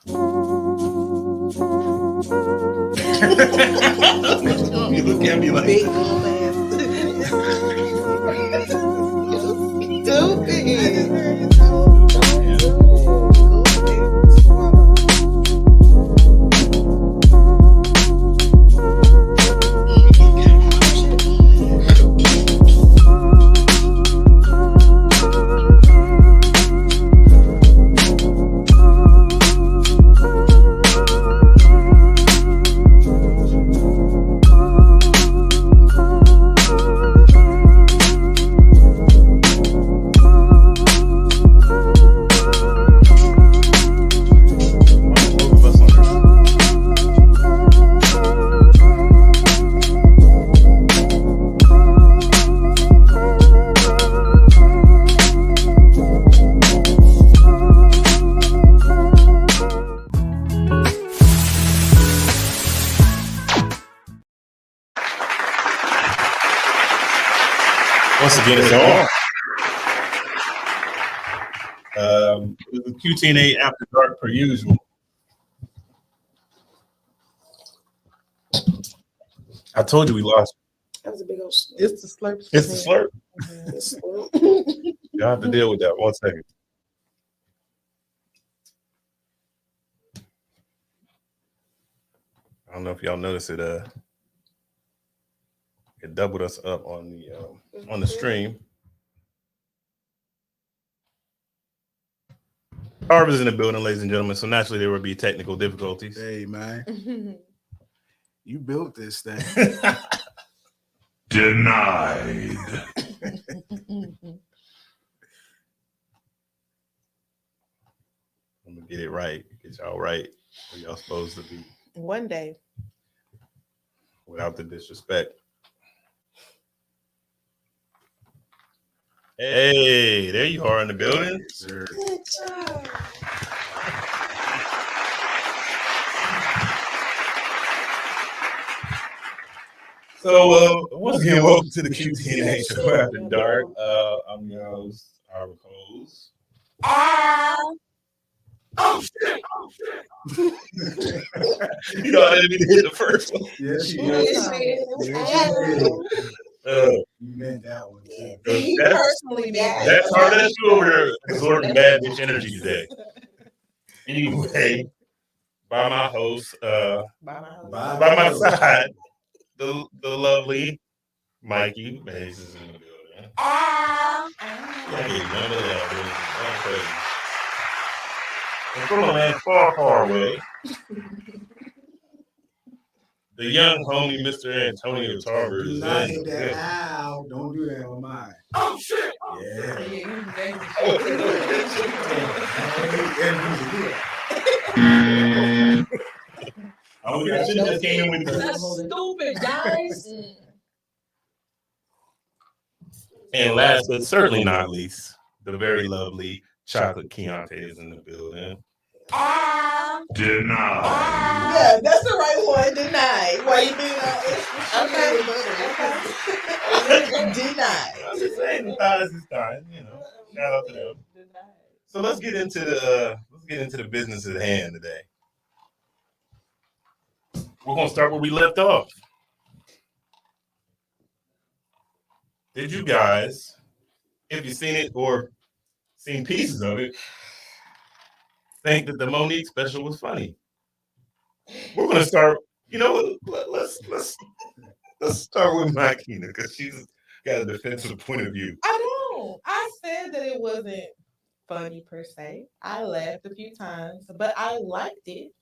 You look at me like big old ass. Stupid. Once again, it's on. The QTNA After Dark per usual. I told you we lost. That was a big old slurp. It's the slurp. It's the slurp. Mm-hmm. Y'all have to deal with that. 1 second. I don't know if y'all noticed it. It doubled us up on the stream. Harvard's in the building, ladies and gentlemen. So naturally there will be technical difficulties. Hey man, you built this thing. Denied. I'm gonna get it right. Get y'all right where y'all supposed to be. One day. Without the disrespect. Hey, there you are in the building. Sir. Good job. So once again, welcome to the QTNA Show After Dark. I'm your host, Harvard Coles. Oh shit! Oh shit! You know, I didn't even hit the first one. Yes, you Yes, did. You meant that one. He personally did that. That's hard. That's you over there absorbing bad bitch energy today. Anyway, by my host, by my side, the lovely Mikey Mays is in the building. Yeah, none of that. That's crazy. And from a land far, far away, the young homie, Mr. Antonio Tarver, Do is not in. hit that. Ow! Don't do that on mine. Oh shit! Yeah. I should have just came in with That's stupid, guys. And last but certainly not least, the very lovely Chocolate Keontae is in the building. Denied. Yeah, that's the right one. Denied. Why you being okay. Denied. I'm just saying the thighs is time, you know. Shout out to them. So let's get into the business at hand today. We're gonna start where we left off. Did you guys, if you've seen it or seen pieces of it, think that the Monique special was funny? We're gonna start. You know, let's start with Makina because she's got a defensive point of view. I don't. I said that it wasn't funny per se. I laughed a few times, but I liked it.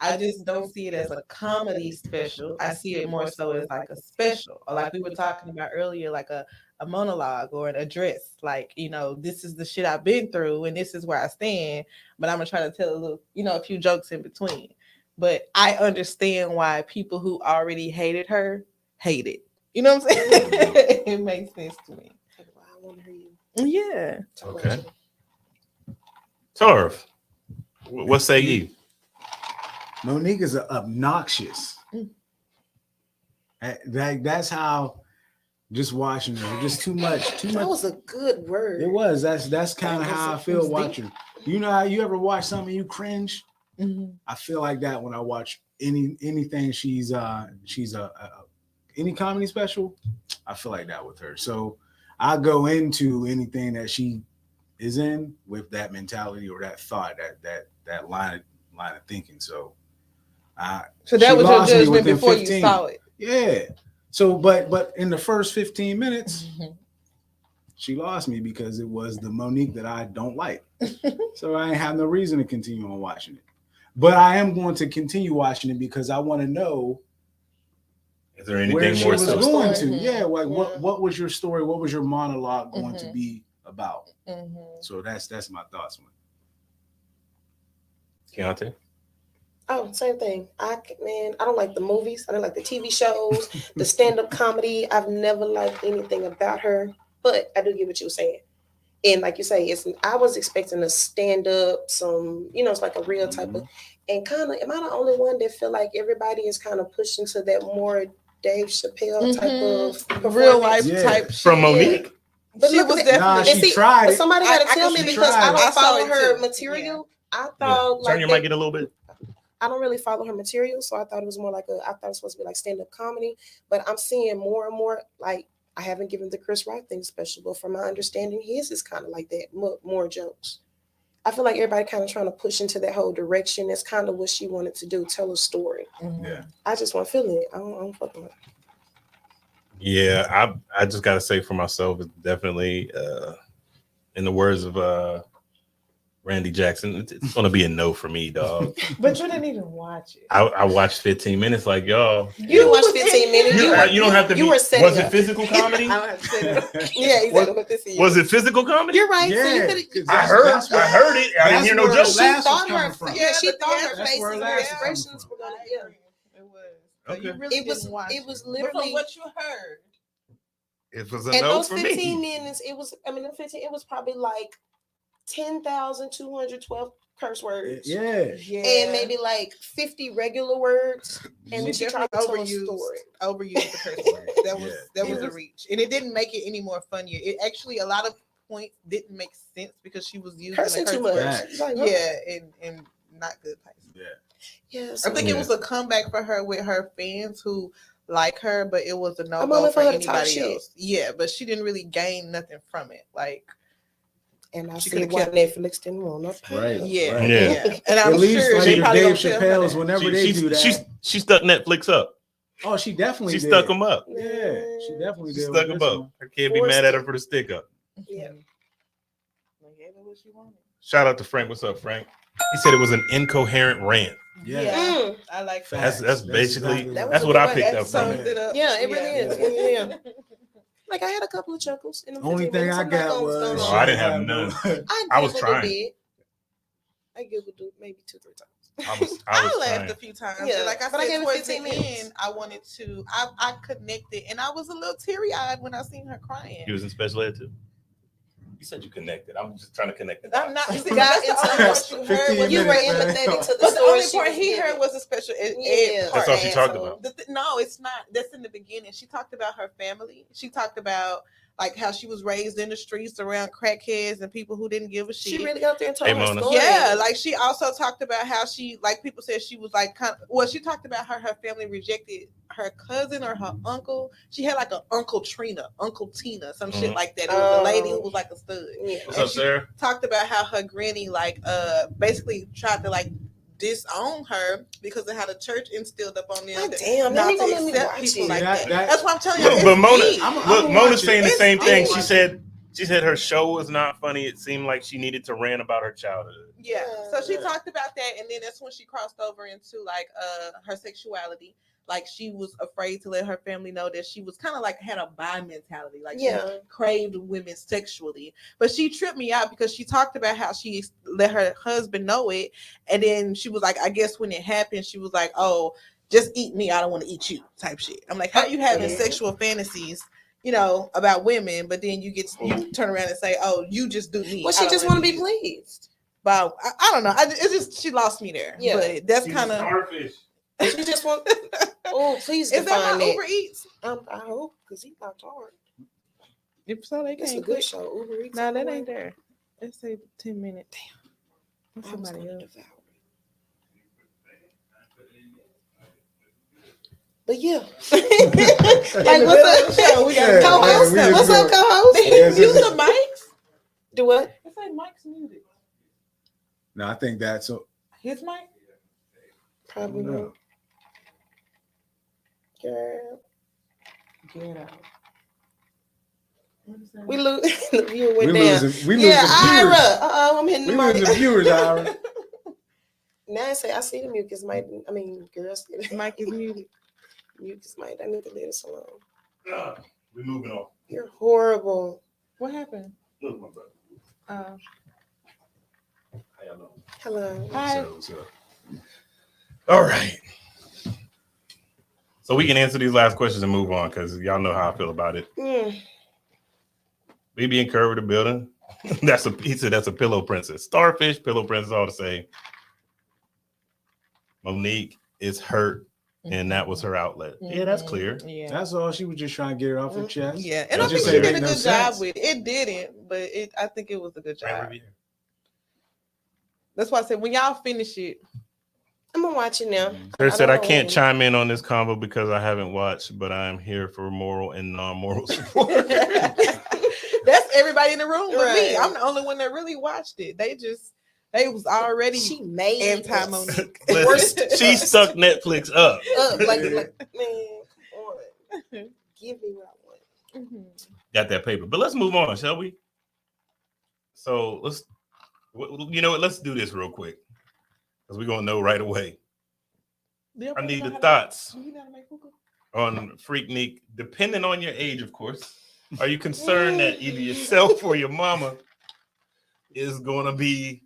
I just don't see it as a comedy special. I see it more so as like a special, or like we were talking about earlier, like a monologue or an address. Like, you know, this is the shit I've been through and this is where I stand, but I'm going to try to tell a little, you know, a few jokes in between. But I understand why people who already hated her hate it. You know what I'm saying? It makes sense to me. I want to hear you. Yeah. Okay. Tarv, what say ye? Monique is obnoxious. That's how. Just watching her, just too much. That was a good word. It was. That's kind of how I feel watching. You know how you ever watch something and you cringe? I feel like that when I watch anything she's any comedy special. I feel like that with her. So I go into anything that she is in with that mentality or that thought, that line of thinking. So So that she was your lost me judgment within before 15. you saw it. Yeah. So but in the first 15 minutes, she lost me because it was the Monique that I don't like. So I ain't have no reason to continue on watching it. But I am going to continue watching it because I want to know Is there where anything she more was to it? going to. Yeah, like what was your story? What was your monologue going to be about? So that's my thoughts on it. Keontae? Oh, same thing. I don't like the movies. I don't like the TV shows, the stand-up comedy. I've never liked anything about her, but I do get what you were saying. And like you say, I was expecting a stand-up, it's like a real type of, and kind of, am I the only one that feel like everybody is kind of pushing to that more Dave Chappelle type of real life Yeah. type From Monique? But she look was at that. definitely. Nah, she tried it. Somebody had to I tell can me see because tried I it. don't I saw follow it her too. material. I Yeah. thought Turn your mic in a little bit. I don't really follow her material, so I thought it was more like I thought it was supposed to be like stand-up comedy. But I'm seeing more and more, like, I haven't given the Chris Rock thing special, but from my understanding, his is kind of like that, more jokes. I feel like everybody kind of trying to push into that whole direction. That's kind of what she wanted to do, tell a story. Yeah. I just want to feel it. I don't fuck with it. Yeah, I just gotta say for myself, it's definitely in the words of Randy Jackson, it's gonna be a no for me, dog. But you didn't even watch it. I watched 15 minutes like y'all. You watched 15 minutes. You don't have to you be. were setting Was it up. physical comedy? I don't have to say that. Yeah, exactly. Was it physical comedy? You're right. So you Yeah, could. 'cause I that's heard it. I didn't hear no where jokes. She She thought thought her. from. Yeah, she but thought her that's faces where and her laughs is coming expressions from. were gonna. I Yeah. agree. It was. So Okay. you really It was. didn't watch It was But literally. from what you heard. It was a And no those for 15 me. minutes, it was. I mean, the 15. It was probably like 10,212 curse words. Yeah. And maybe like 50 regular words. And then she tried to tell a story. Overused the curse word. That was a reach, and it didn't make it any more funnier. It actually a lot of points didn't make sense because she was using Cursing the curse too much. word. It's like, Yeah, and not good places. Yeah. Yes. I think it was a comeback for her with her fans who like her, but it was a no go moment for for her to talk anybody shit. else. Yeah, but she didn't really gain nothing from it. Like, And I she see could've why kept- Netflix didn't want to pay. Right. yeah, Right. Yeah. And I'm At least sure like she the probably Dave gonna tell her Chappelle's, that. whenever they do that. She stuck Netflix up. Oh, she definitely She did. stuck them up. Yeah, she definitely She did. stuck with them this up. one. I can't be mad at her for the stick up. Yeah. They gave her what she wanted. Shout out to Frank. What's up, Frank? He said it was an incoherent rant. Yeah. I like that. Facts. That's basically exactly That right. that's was what a I good picked one. up from Summed it. it up. Yeah, it really is. Yeah. Yeah. Like I had a couple of chuckles in the Only 15 thing minutes. I I'm not got gonna was stone Oh, on I it. didn't have none. I I was giggled trying. a bit. I giggled maybe 2-3 times. I was laughed trying. a few times. Yeah, And like I but I said, gave it towards the 15 minutes. end, I wanted to. I connected, and I was a little teary eyed when I seen her crying. You was in special ed too. You said you connected. I'm just trying to connect the I'm not. dots. See, Got that's the into only her. part you heard. 15 Was You were minutes, man. empathetic to the but the story only she part was he giving. heard was the special ed Yeah. part. That's all she And talked so- about. No, it's not. That's in the beginning. She talked about her family. She talked about like how she was raised in the streets around crackheads and people who didn't give a shit. She really got there and told Hey, her Mona. story. Yeah, like she also talked about how she, like people said she was like kind of, well, she talked about how her family rejected her cousin or her uncle. She had like an Uncle Tina, some shit like that. It was a lady who was like a stud. Yeah. What's up, Sarah? Talked about how her granny like basically tried to like disown her because of how the church instilled up on them God that damn, not man, to you gonna let me accept watch people it. like That- that. that- That's what I'm telling you. Look, It's but Mona, deep. I'm look, gonna Mona's watch saying it. the same I'm thing. gonna She said her show was not funny. It seemed like she needed to rant about her childhood. Yeah. So she Yeah. talked about that, and then that's when she crossed over into like her sexuality. Like she was afraid to let her family know that she was kind of like had a bi mentality, like she craved women sexually. But she tripped me out because she talked about how she let her husband know it, and then she was like, I guess when it happened, she was like, oh, just eat me, I don't want to eat you, type shit. I'm like, how you having sexual fantasies, you know, about women, but then you turn around and say, oh, you just do me. Well, she just want to be pleased. But I don't know. It's just she lost me there. Yeah. But that's She's kind a of. starfish. She just want. Oh, please Is that define my it. Uber Eats? I hope because he knocked hard. If so, they It's a can't good click. show. Uber Eats. No, that ain't there. Let's say 10 minutes. Damn. That's I was somebody gonna else. devour But yeah. Like, what's up? We got co-host. What's up, co-host? Mute the mics. Do what? It's like Mike's muted. No, I think that's His mic? Probably not. no. Girl. Get out. We lose the viewer went We down. losing Yeah, viewers. Ira. I'm hitting the We mic. losing viewers, Ira. Now I say I see the mucus mic. I mean, girls. Mike is muted. Mucus mic. I need to leave this alone. We're moving on. You're horrible. What happened? Look, my brother. How y'all doing? Hello. Hi. All right. So we can answer these last questions and move on because y'all know how I feel about it. BB and Curve the building. He said that's a pillow princess. Starfish, pillow princess, all the same. Monique is hurt, and that was her outlet. Yeah, that's clear. Yeah. That's all. She was just trying to get it off her chest. Yeah. And I Just think she say did a make no good job sense. with it. It didn't, but I think it was a good job. Right. That's why I said when y'all finish it. I'm gonna watch it now. They said I don't can't know. chime in on this convo because I haven't watched, but I am here for moral and non-moral support. That's everybody in the room but me. Right. I'm the only one that really watched it. They was already She made anti-Monique. Listen, she stuck Netflix up. like man, come on. Give me what I want. Got that paper. But let's move on, shall we? So let's do this real quick because we're gonna know right away. I need the thoughts on FreakNik, depending on your age, of course. Are you concerned that either yourself or your mama is gonna be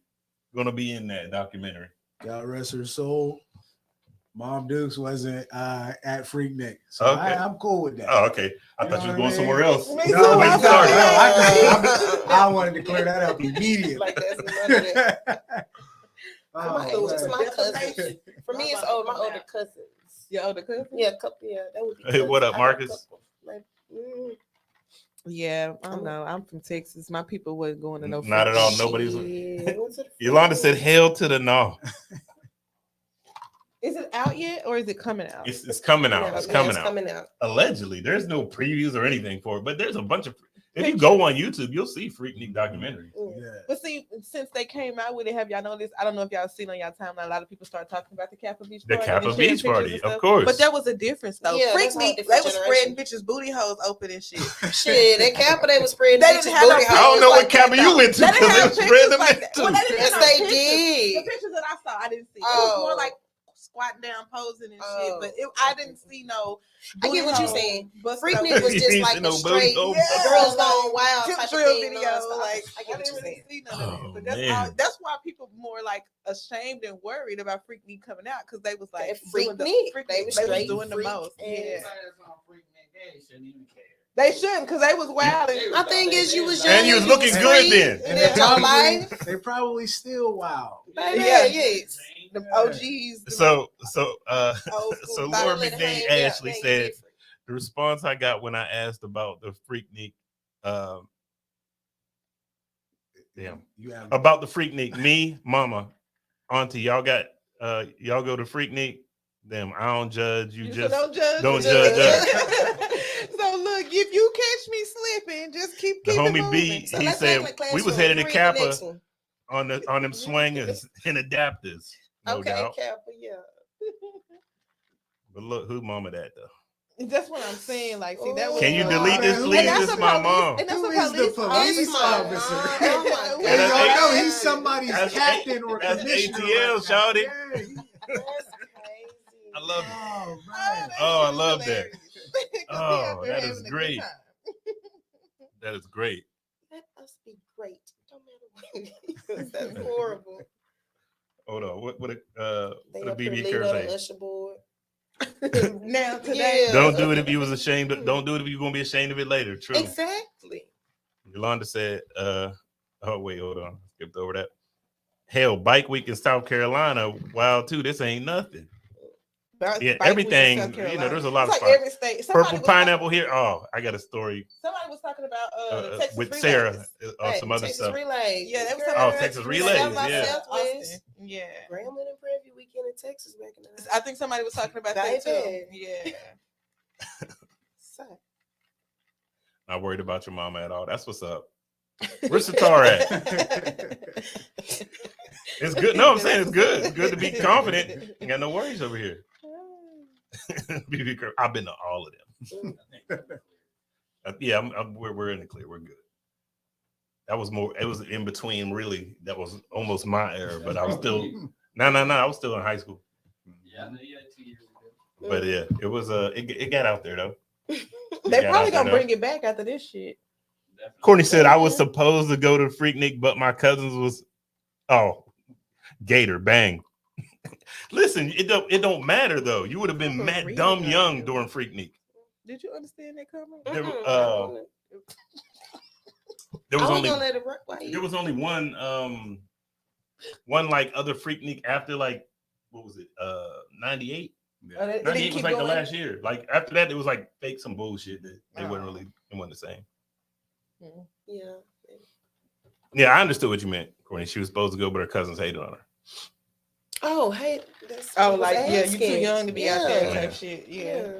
in that documentary? God rest her soul. Mom Dukes wasn't at FreakNik, so Okay. I'm cool with that. Oh, okay. I You thought you know was what I going mean? somewhere else. Me No, too, no, I'm no, sorry. I wanted to clear that up immediately. Like that's none of that. Oh, It was just man. my cousin. For me, it's my older cousins. Your older cousin? Yeah, couple. Yeah, that would be. Hey, what up, cousins. I got a Marcus? couple. Like, Yeah, I don't know. I'm from Texas. My people wasn't going to no Not at all. FreakNik. Nobody's. shit. What's it- Yolanda said, "Hell to the no." Is it out yet or is it coming out? It's coming out. Yeah, It's yeah, coming out. Coming out. Allegedly, there's no previews or anything for it, but there's a bunch of. If you go on YouTube, you'll see FreakNik documentary. Yeah. But see, since they came out with it, have y'all noticed? I don't know if y'all seen on y'all timeline. A lot of people start talking about the Kappa Beach The party. Kappa and sharing Beach pictures party, and of stuff. course. But there was a difference though. Yeah, that's how FreakNik, different they was generation. spreading bitches' booty holes open and shit. Shit, that Kappa they was spreading. They bitches' didn't have no booty I don't know holes. what Kappa you went to They didn't because have they spread pictures them like in that. too. Well, they didn't Yes, have no they pictures. did. The pictures that I saw, I didn't see. It Oh. was more like squatting down, posing and shit. Oh. But I didn't see no. I get what you're booty saying. hole busted FreakNik open. was just You like ain't a seen no booty straight hole busted. girls gone wild Tip type of drill thing. videos. nonstop. Like I I get what didn't you're really saying. see none of Oh, it. But man. that's why people more like ashamed and worried about FreakNik coming out because they was like That doing the FreakNik. They was straight doing the freak most. and- Yeah. They shouldn't because they was wild. My thing is, you was young And you was looking was good free, then. and lived your life. They probably still wild. Baby, Yeah. yes. The OGs. The So old school Laura style. Let it McDade hang out, Ashley man, you said different. the response I got when I asked about the FreakNik, You have about the FreakNik, me, mama, auntie, y'all got y'all go to FreakNik. Them, I don't judge. You So just don't judge us. So look, if you catch me slipping, just keep The it homie moving. B, So he let's said act like we was classroom. headed to Read the Kappa next one. on them swingers and adapters, no Okay, doubt. Kappa, yeah. But look, who mama that though? That's what I'm saying. Like, see, that was Can you Oh, delete this, man. please? And that's This a is my police- mom. And that's Who a is the police police It's my officer? mom. Oh my And that's y'all know A- he's somebody's that's captain or that's commissioner. ATL, right now. shawty. Yeah, he- That's crazy. I love it. Oh, man. Oh, I love that. hilarious. 'Cause we Oh, out there that having is a good great. time. That is great. Let us be great. Don't matter what it is. That's horrible. Hold on. What They a up here BB lead Kerr on the say? usher board. Now today, Yeah. Don't do it if you was ashamed. Don't do it if you're gonna be ashamed of it later. True. Exactly. Yolanda said, oh wait, hold on. Skipped over that. Hell, bike week in South Carolina, wild too. This ain't nothing. Bike Yeah, week in everything, South you know, Carolina. there's a lot It's of like spots. every state. Somebody Purple was pineapple here. Oh, I got a story Somebody was talking about the Texas with relays. Sarah on Right, some other Texas stuff. Relays. Yeah, they was Girl, talking Oh, about Texas relays, South by yeah. Southwest. Austin. Yeah. Grambling and Prairie View. weekend in Texas back in the day. I think somebody was talking about that too. Baby. Yeah. So, Not worried about your mama at all. That's what's up. Where's Sitar at? It's good. No, I'm saying it's good. It's good to be confident. Ain't got no worries over here. I've been to all of them. Yeah, we're in the clear. We're good. That was more. It was in between. Really, that was almost my era. But I was still. No. I was still in high school. Yeah, I know you had 2 years ago. But yeah, it was. It got out there though. They probably gonna bring it back after this shit. Definitely. Courtney said I was supposed to go to FreakNik, but my cousins was. Oh, Gator bang. Listen, it don't matter though. You would have been mad dumb young during FreakNik. Did you understand that comment? There I was was only gonna let it work. Why you? there was only one like other FreakNik after like what was it 98? Yeah. Oh, they 98 keep was like going? the last year. Like after that, it was like fake some bullshit that they wasn't the same. Yeah. Yeah, I understood what you meant, Courtney. She was supposed to go, but her cousins hated on her. Oh, hey. That's Oh, I was like you too asking. young to be out there Yeah. type shit. Yeah.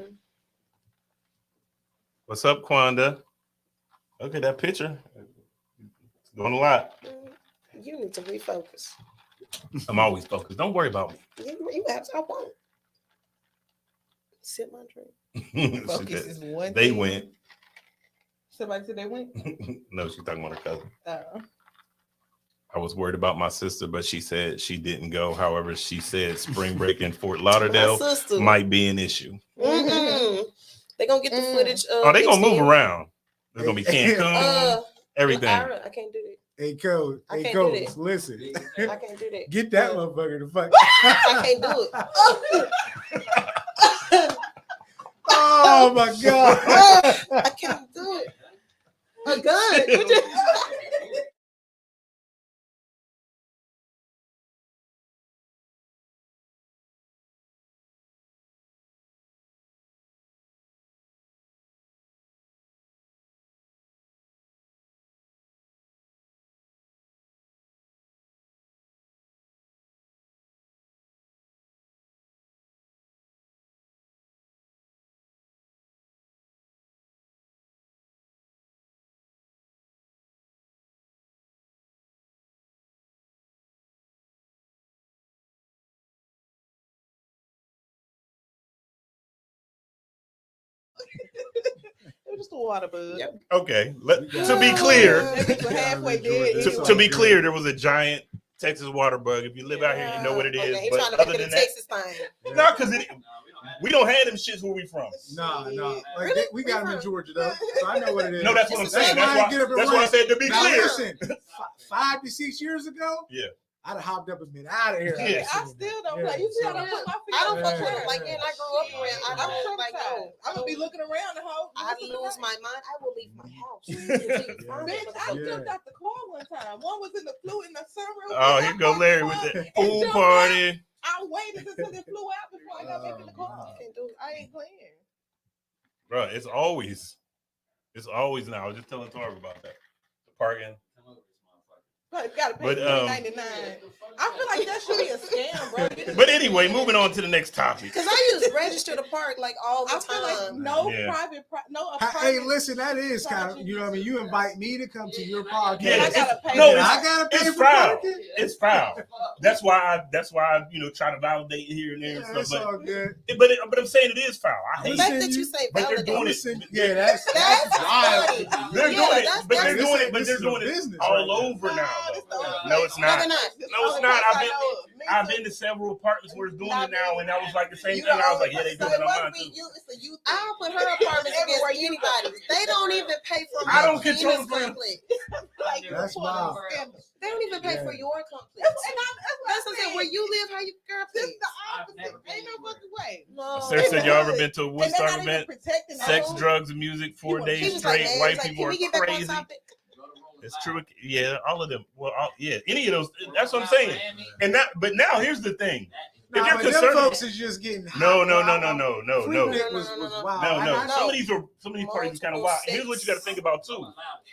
What's up, Quanda? Look at that picture. It's doing a lot. You need to refocus. I'm always focused. Don't worry about me. You have to. I won't. Sip my drink. Focus is one They thing. went. Somebody said they went. No, she's talking about her cousin. Oh. I was worried about my sister, but she said she didn't go. However, she said spring break in Fort Lauderdale My sister. might be an issue. They're going to get the footage. Oh, they going to move extended. around. There's going to be Cancun, everything. I can't do that. Hey, Coach. I Hey, can't do Coach. that. Listen. I can't do that. Get that motherfucker the fuck. I can't do it. Oh my god. I can't do it. A gun. It was just a water bug. Yep. Okay. To be clear, Maybe we're halfway dead. to be clear, there was a giant Texas water bug. If you live out here, you know what it is. Okay, he's But trying to other make it than a that, Texas thing. no, because We we don't have them shits where we from. No. Like Really? we got him in Georgia though, so I know what it is. No, that's what I'm saying. That's why I That's get up and why I run. said to be Now clear. listen, 5 to 6 years ago, Yeah. I'd have hopped up and been out of here. Yeah. I still don't Yeah. play. You see, I So- don't put my feet I don't on fuck the with Yeah. it. Like, and I grew up around. I'm I'm like, no. I'm gonna be looking around the whole. I lose my mind. I will leave my house. Bitch, I Yeah. jumped out the car one time. One was in the sunroof. Oh, here go Larry with that pool party. I waited until it flew out before I got back in the car. Can't do it. I ain't playing. Bro, it's always now. I was just telling Tarv about that. The parking. But you gotta pay But, $99. I feel like that should be a scam, bro. But anyway, moving on to the next topic. Because I used to register to park like all the I feel like time. no Yeah. private, Hey, listen, that is kind of, you know what I mean? You invite me to come to your podcast. Yeah, I gotta pay. no, and it's- I gotta pay It's for foul. parking. It's foul. That's why I try to validate it here and there Yeah, and it's stuff. all good. But I'm saying it is foul. I The hate fact it. that you say But they're validate. doing it. Listen, yeah, that's That's wild. funny. They're Yeah, doing it, that's- but they're that's- doing it, but this they're is doing a it business all right now. over now. No, No, it's not. No, they're not. No, it's not. I've been to several apartments where it's doing it now, and that was like the same thing. I was like, yeah, they doing it on mine too. I'll put her apartments against anybody. They don't even pay for I my don't control Venus the complex. That's wild. They don't even pay Yeah. for your complex. That's What I said, where you live, how you girl This pay. the opposite. Ain't no fucking way. No. Sarah said, y'all ever been to a And they're Woodstock not even event? protecting Sex, us. drugs, and music, 4 He days was like, straight. hey, White he's like, people can are we get back on crazy. topic? It's true. Yeah, all of them. Well, yeah, any of those. That's what I'm saying. And that. But now here's the thing. If you're but them concerned, folks is just getting no. FreakNik was No. wild. No. I Some of these parties are kind of wild. Here's what you got to think about too.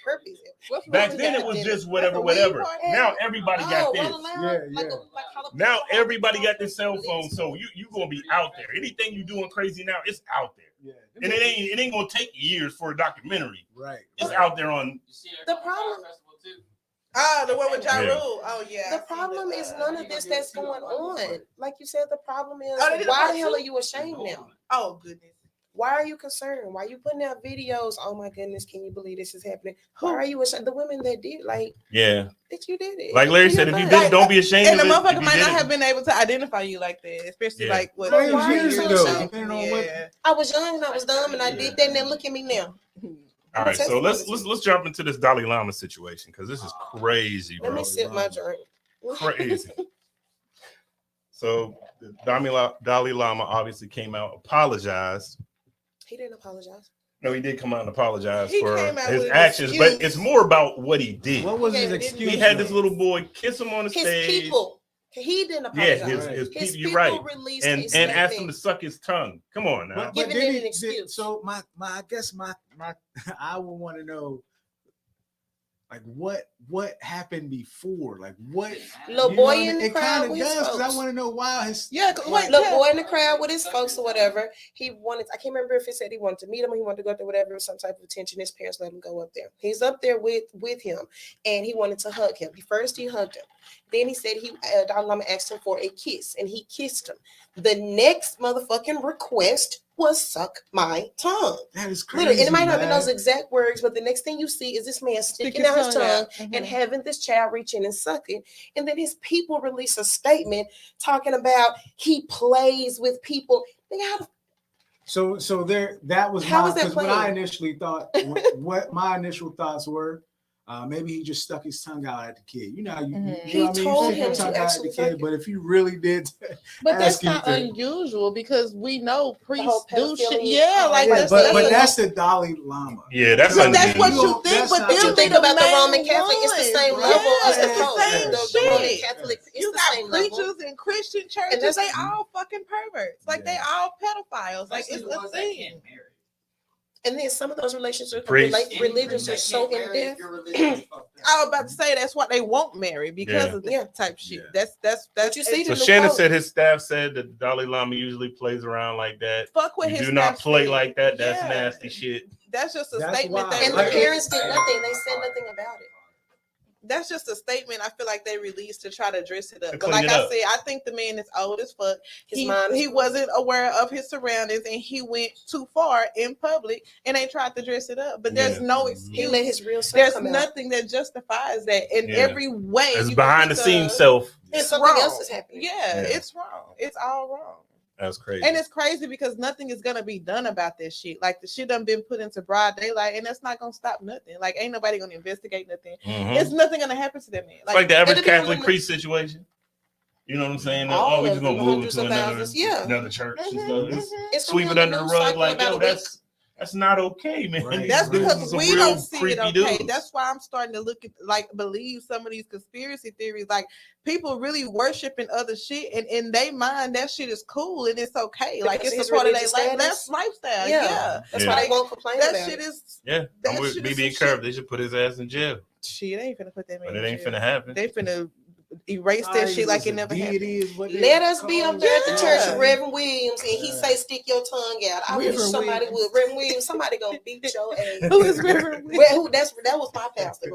Herpes. What's Back wrong then with it was that? just That's a whatever. weed party? Now everybody got this. Now everybody got this cell phone, so you gonna be out there. Anything you doing crazy now, it's out there. Yeah. And it ain't gonna take years for a documentary. Right. It's out there on. The problem. Oh, the one with Ja Yeah. Rule. Oh yeah. The problem is none of this that's going on. Like you said, the problem is Oh, they did a why part the hell two? are you ashamed now? Oh goodness. Why are you concerned? Why are you putting out videos? Oh my goodness, can you believe this is happening? Why are you ashamed? The women that did, like, Yeah. that you did it. Like Larry Do said, your if you thing. did it, don't be ashamed And the of it. motherfucker If might you not did have it, been able to identify you like that, especially Yeah. like what But It was why are years you ago. ashamed? Depending on what. Yeah. I was young and I was dumb and I did that and then look at me now. all right, so let's jump into this Dalai Lama situation because this is crazy, Let bro. me sip my drink. Crazy. So the Dalai Lama obviously came out, apologized. He didn't apologize. No, he did come out and apologize He for came out his with an actions, excuse. but it's more about what he did. What was his Okay, excuse? He had this though? little boy kiss him on the His stage. people. He didn't Yeah, apologize. his His people. You're people right. released And a asked him statement. to suck his tongue. Come on now. But Giving did it he- an excuse. So my I guess my I would want to know, like, what happened before, like what Little you know boy what I mean? in the It crowd kind of with his does because I folks. want to know why his Yeah, wait, Little tell- boy in the crowd with his folks or whatever. He wanted, I can't remember if he said he wanted to meet him or he wanted to go up there, whatever, some type of attention. His parents let him go up there. He's up there with him and he wanted to hug him. First he hugged him. Then he said Dalai Lama asked him for a kiss and he kissed him. The next motherfucking request was suck my tongue. that is crazy. Literally, and it might not have been man. those exact words, but the next thing you see is this man sticking his out his tongue tongue out. Mhm. and having this child reach in and suck it. And then his people release a statement talking about he plays with people. So there that was How my is that because what I playing? initially thought what my initial thoughts were. Maybe he just stuck his tongue out at the kid. You know, you Mhm. know He what I mean? told You stick your him to tongue out at the actually kid, suck it. but if you really did, But that's asking not to- unusual because we know priests whole do shit. pedophilia. Yeah, like yeah, that's but a- that's the Dalai Lama. Yeah, that's But that's what unusual. you think. That's But not- then But you think about the Roman Catholic, it's the same Right. level Yeah, as the it's the Pope. same The Roman shit. Catholic, it's You the got same preachers level. in Christian And churches, that's- they all fucking perverts. Like they Yeah. all pedophiles. Like it's a thing. And then some of those relationships, Priests. religions are so in depth. I was about to say that's what they won't marry because Yeah. of that Yeah. type shit. Yeah. That's you see So the new Shannon Pope. said his staff said that Dalai Lama usually plays around like that. fuck with You his do not staff play said. like that. That's Yeah. nasty shit. That's just a That's statement wild. that And the Like, parents did nothing. They said nothing about it. that's just a statement I feel like they released to try to dress it up. To But clean like it I up. said, I think the man is old as fuck. His mind is He wasn't aware of his surroundings and he went too far in public and they tried to dress it up. But there's Yeah. no He excuse. let his real self There's come out. nothing that justifies that in Yeah. every way. It's you can behind the think scenes of. self. It's Something wrong. else is happening. Yeah, Yeah. it's wrong. It's all wrong. That's crazy. And it's crazy because nothing is gonna be done about this shit. Like the shit done been put into broad daylight, and that's not gonna stop nothing. Like ain't nobody gonna investigate nothing. Mhm. It's nothing gonna happen to that man. It's like the average it'll be Catholic one- priest situation. You know what I'm saying? All We of just gonna them, move hundreds to of another, thousands, yeah. another church and Mhm, stuff. It's mhm. It's sweep it gonna be under a the new rug cycle like, about yo, a week. that's not okay, man. Right. That's These because are some we real don't see it creepy okay. dudes. That's why I'm starting to look at believe some of these conspiracy theories. Like people really worshiping other shit, and in their mind that shit is cool and it's okay. Like Because it's his a part of their religious status. lifestyle. Yeah. Yeah. That's Yeah. why they won't complain That about shit it. is Yeah, that I'm with shit is BB and some Curve. shit. They should put his ass in jail, Shit, they ain't finna put that man. but it in ain't jail. finna happen. They finna erase that shit like it never happened. Let us be up there at the church Yeah. of Reverend Williams, and he Yeah. say, "Stick your tongue out." I wish Reverend somebody Williams. would. Reverend Williams, somebody gonna beat your ass. Who is Reverend Williams? Well, that was my pastor.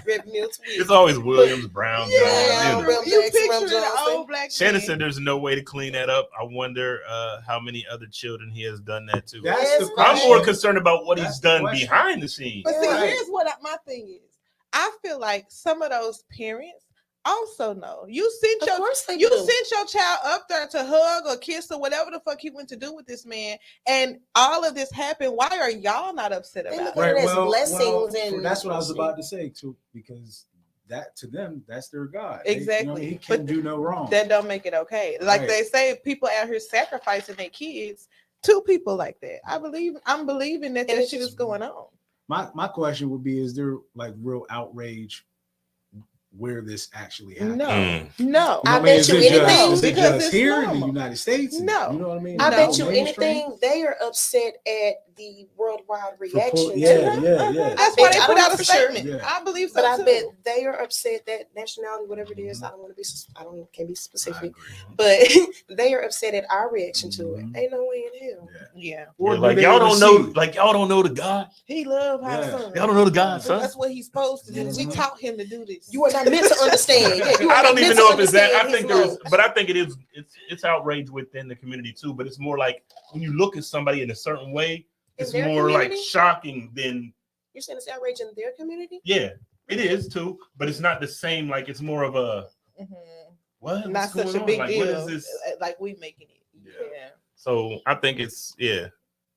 Reverend Mills It's Williams. always Williams, Brown, Yeah, Jones. You know. Reverend You Jackson, picture Reverend an Johnson. old black Shannon man. said there's no way to clean that up. I wonder how many other children he has done that to. That's Yes, the I'm I'm question. more concerned about what That's he's the done question. behind the scenes. But see, Yeah. here's what my thing is. I feel like some of those parents also know. You sent Of your course they you do. sent your child up there to hug or kiss or whatever the fuck he went to do with this man, and all of this happened. Why are y'all not upset They about look it? at it as blessings and that's what I was about to say too, because that to them, that's their God. Exactly. He But can do no wrong. That don't make it okay. Like Right. they say, people out here sacrificing their kids to people like that. I'm believing that And that it's shit is going on. My question would be: is there like real outrage where this actually happened. No, no. You know I what bet Is you it anything- Is it because just it's here in the normal. United States? No. You know what I mean? I No. bet you Mainstream? anything they are upset at the worldwide reaction. Yeah, to it. yeah. That's I why bet they you- I put don't out know a for sure. statement. Yeah. I believe so But I too. bet they are upset that nationality, whatever it is, I don't want to be, can't be I specific, agree. but they are upset at our reaction to it. Mhm. Ain't no way in hell. Yeah, Or do like they y'all don't know, receive? like y'all don't know the God. he love hot Yeah. son. Y'all don't know the God, So son. that's what he's supposed to do. We Mhm. taught him to do this. You are not meant to understand. Yeah, you are I don't not even meant to know if it's that. I understand think his there's, love. but I think it is. It's outrage within the community too. But it's more like when you look at somebody in a certain way, In it's their more like community? shocking than You're saying it's outrage in their community? yeah, it is too. But it's not the same. Like it's more of a Mhm. what? Not What's such going a on? big Like deal. what is this? Like we making it. Yeah. Yeah. So I think it's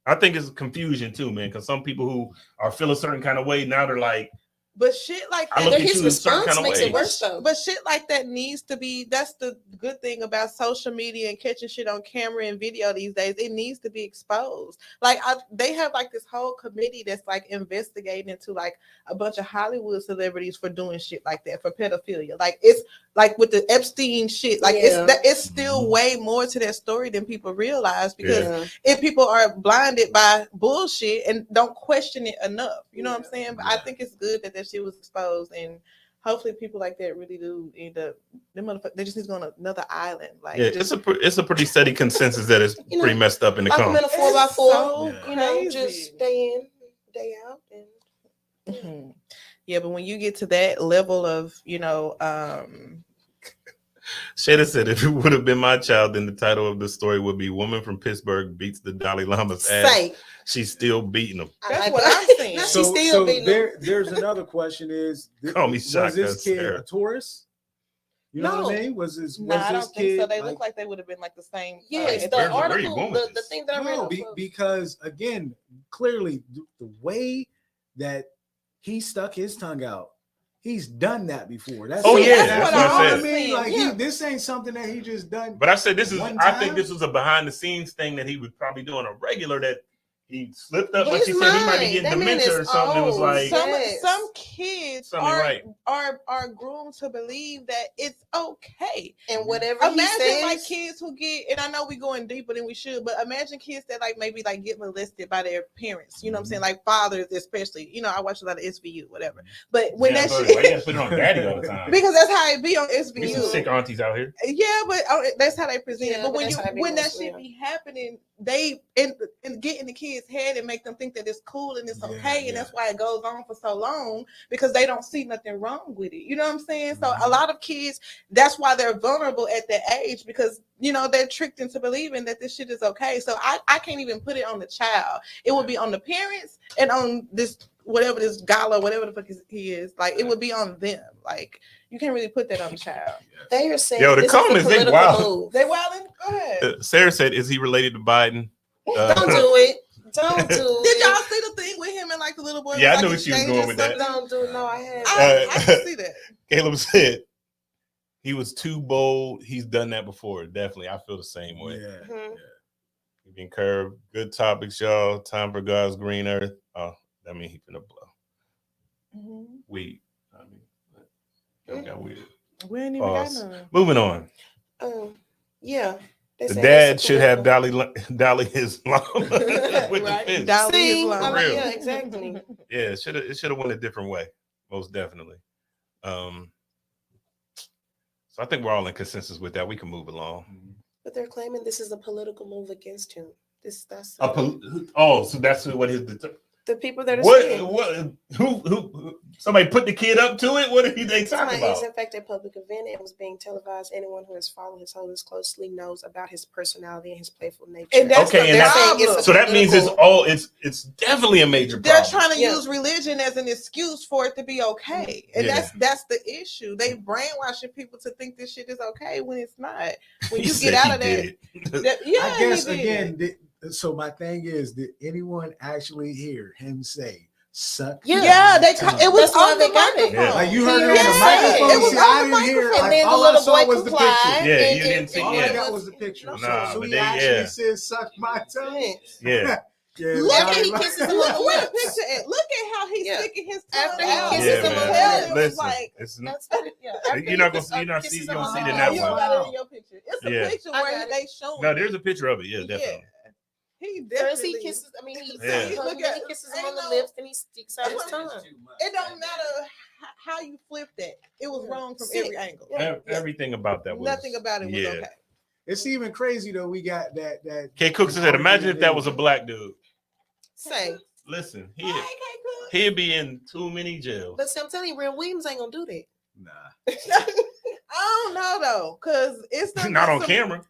I think it's confusion too, man. Because some people who are feel a certain kind of way now they're like, But shit like I that. look at His you in a certain response kind of makes way. it worse though. But shit like that needs to be. That's the good thing about social media and catching shit on camera and video these days. It needs to be exposed. Like they have like this whole committee that's like investigating into like a bunch of Hollywood celebrities for doing shit like that, for pedophilia. Like it's like with the Epstein shit. Like Yeah. it's still way more to that story than people realize, because Yeah. if people are blinded by bullshit and don't question it enough, you know what I'm saying? But I think it's good that shit was exposed, and hopefully people like that really do end up. They just need to go on another island. Like Yeah, just, it's a pretty steady consensus that is You know, pretty messed up in the Lock them in comments. a 4x4. so Yeah. You know, crazy. just day in, day out. And Mhm. Yeah, but when you get to that level of, Shada said if it would have been my child, then the title of the story would be "Woman from Pittsburgh beats the Dalai Lama's ass. say, She's still beating him." I That's like what that. I'm saying. Now she's So, still beating them. there's another question: Call me was shotgun this kid Sarah. a tourist? You know what I No. mean? Was this I kid? don't think so. They look like they would have been like the same. Yes, Where's the where you article, going with the this? thing that I read No, off of. because again, clearly the way that he stuck his tongue out, he's done that before. That's Oh, yeah, that's what I I was mean. saying. Like Yeah. this ain't something that he just done. But I said this is. One I time? think this was a behind the scenes thing that he would probably do on a regular. That he slipped up, like His she said, he might be mind, getting that man dementia or is something. It was old. like Yes. Some kids something right. are groomed to believe that it's okay. And whatever Imagine he says, like kids who get, and I know we're going deeper than we should, but imagine kids that like maybe like get molested by their parents. You know what I'm saying? Like fathers, especially. You know, I watch a lot of SVU, whatever. But when Yeah, that sorry, shit, why you gotta put it on daddy all the time? because that's how it be on Be some sick SVU. aunties out here. Yeah, but that's how they present it. Yeah, But but when that's how it be when that mostly, shit yeah. be happening, they and get in the kid's head and make them think that it's cool and it's Yeah, okay, yeah. and that's why it goes on for so long, because they don't see nothing wrong with it. You know what I'm saying? So a Mhm. lot of kids, that's why they're vulnerable at that age, because they're tricked into believing that this shit is okay. So I can't even put it on the child. It would be on the parents and on this whatever this gala, whatever the fuck he is. Like it would be on them. Like you can't really put that on the child. they are saying Yo, the this comments, is a they political wild. move. They wilding? Go ahead. Sarah said, "Is he related to Biden?" Don't do it. Don't do Did it. y'all see the thing with him and like the little boy? Yeah, I like, knew where she was exchanging going with that. something? Don't do it. No, I haven't. I can see that. Caleb said he was too bold. He's done that before. Definitely, I feel the same way. Yeah. Mhm. You've been curved. Good topics, y'all. Time for God's green earth. Oh, that means he finna blow weed. I mean, that got weird. We ain't even got Pause. none. Moving on. Yeah. They The say dad it's a should have political- Dolly Islam with the Right? fence. Dolly See, Islam. I'm like, real. yeah, exactly. Yeah, it should have went a different way, most definitely. So I think we're all in consensus with that. We can move along. But they're claiming this is a political move against him. That's So that's what his the people that are saying. what who somebody put the kid up to it? What are they talking Tonight about? is in fact a public event and was being televised. Anyone who has followed his holiness closely knows about his personality and his playful nature. And that's Okay, the and that's- problem. So that means it's definitely a major They're problem. trying to Yeah. use religion as an excuse for it to be okay, and Yeah. that's the issue. They brainwashing people to think this shit is okay when it's not. When He you said get out he of did that, it. yeah, I guess he did. again. So my thing is, did anyone actually hear him say "suck"? Yeah. It was That's why on they the got it. microphone. Yeah. Like you heard it on Yeah, the microphone. it was See, on I the didn't hear. microphone. Like, And then the all I little saw boy was the complied. picture. Yeah, and- you didn't see- All yeah. I got was the picture. Nah, so but he they- actually yeah. said "suck my tongue." Yeah. Yeah, Look After Dalai he Lama. kisses him on Look, the look, lips. picture it. Look at how he's Yeah. sticking his tongue After he out. kisses Yeah, him on the man. lips. It's Listen, like, it's That's yeah. You're After not he gonna see- you're not kisses see- him you don't on see the it in lips. that you one. don't got it in your picture. It's a Yeah. picture I where got they showing. no. There's a picture of it. Yeah, Yeah. definitely. He First definitely. he kisses. I mean, he Yeah. he Look kisses at- him on ain't the no- lips, and he sticks out his It tongue. don't matter how you flip that. It was wrong from Sick. every angle. Yeah. Everything about that was Nothing about it was yeah. okay. It's even crazy though. We got that. K. Cook said, "Imagine if that was a black dude. Say, Listen, Hey, K-Cook. he'd be in too many jails. but see, I'm telling you, Real Williams ain't gonna do that. Nah. I don't know though, cause it's done Not been on some- camera.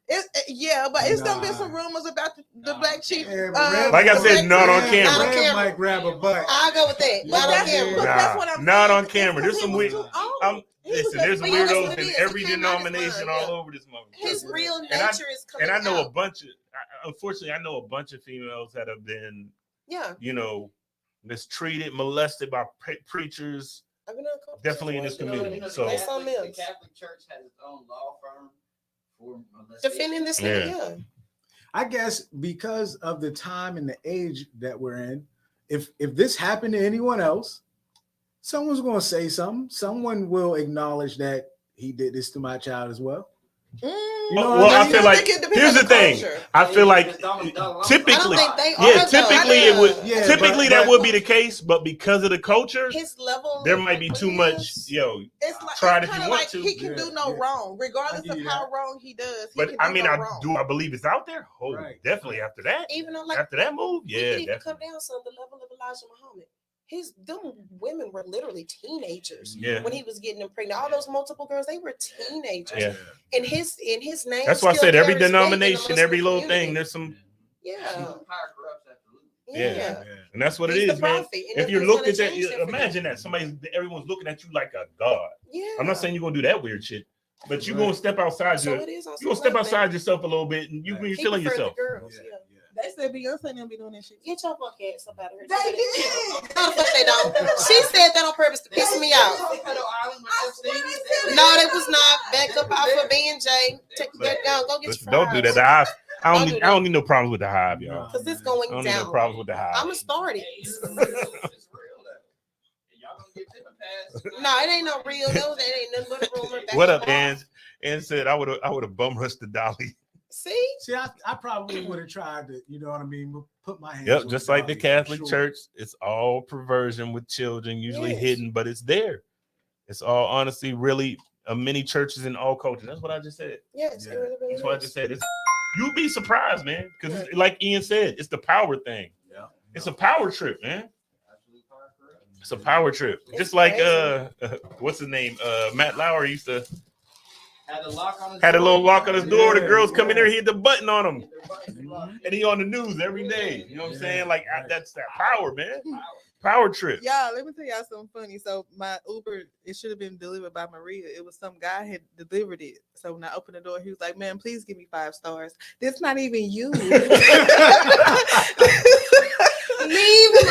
Yeah, but it's done been Nah. some rumors about the black chief. Yeah, but Red- Like I the said, black not on chief- camera. Not on Red camera. might grab a butt. I'll go with that. But Not on that's- camera. But that's what I'm Not saying. on camera. There's He some was weird. too old. He was Listen, just- there's But that's weirdos what it in is. every It came out his denomination mind, all yeah. over this motherfucker. His real And nature is coming And I know out. a bunch of, unfortunately, I know a bunch of females that have been, Yeah. mistreated, molested by preachers. I've been on a couple Definitely in this community. So- That's something else. The Catholic Church has its own law firm for molestation. Defending this nigga, Yeah. yeah. I guess because of the time and the age that we're in, if this happened to anyone else, someone's going to say something. Someone will acknowledge that he did this to my child as well. You know Well, what I mean? feel like it depends here's on the thing. culture. I feel like I don't typically, think they are. yeah, though. typically it would. Yeah, Typically but- that would be the case, but because of the culture, His level. there of might be what too he much. is. It's like Try it it's if you kinda want like to. he can do no Yeah. wrong, regardless I give of you how that. wrong he does. He But can I do mean, no I wrong. believe it's out there. Oh, Right. definitely after that. Even though, like, After that move, we yeah, could even come definitely. down to the level of Elijah Muhammad. Them women were literally teenagers Yeah, when he was getting them pregnant. All those multiple girls, they were teenagers. yeah. And his name. That's why I still said every carries weight in the denomination, Muslim every little community. thing. There's some, Yeah. Power corrupts absolutely. Yeah. and that's what it He's the is, man. prophet, and If nothing's you're gonna looking at, change that for imagine him. that everyone's looking at you like a god. Yeah. I'm not saying you're gonna do that weird shit, but you're Right. gonna step outside So your, it is on you're gonna some step level, outside man. yourself a little bit, and you're He feeling preferred the yourself. girls, Yeah, yeah. yeah. They said Beyonce don't be doing that shit. Get your fuck ass up out of here. They did. No, the fuck they don't. She said that on purpose to piss me off. No, that was not. Back up off of B&J. Take that down. Go get Listen, your don't do fries. that. The hive. I Don't do don't that. need no problems with the hive, y'all. Because it's I going don't need no down. problems with the hive. I'm going to start it. It's real though. Y'all gonna get them a pass. No, it ain't no real. That ain't nothing but a rumor. Back What up, off. Dan? And said I would have bum rushed the Dolly. See? See, I probably would have tried to, you know what I mean, put my hands. Yep, on just like the Dolly, for Catholic sure. Church, it's all perversion with children, usually Yes. hidden, but it's there. It's all honestly, really, many churches in all cultures. That's what I just said. Yes. Yeah. It really, really That's what I is. just said. You'd be surprised, man, because like Ian said, it's the power thing. Yeah. It's a power trip, man. Absolute power corrupts. It's a power trip. It's Just like crazy. what's his name? Matt Lauer used to Had a lock on his had a door. little lock on his door. The Yeah, girls come in yeah. there, he hit the button on him. Their buttons locked. And he on the news every day. You know what I'm Yeah, saying? Like right. that's that power, man. Power. Power trip. Y'all, let me tell y'all something funny. So my Uber, it should have been delivered by Maria. It was some guy had delivered it. So when I opened the door, he was like, "Man, please give me 5 stars." That's not even you. Leave him.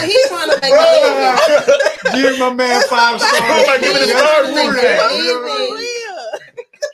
He's trying to make a Give my man 5 stars. Oh my goodness, That's stars, cool, Maria. man. Leave him. Maria.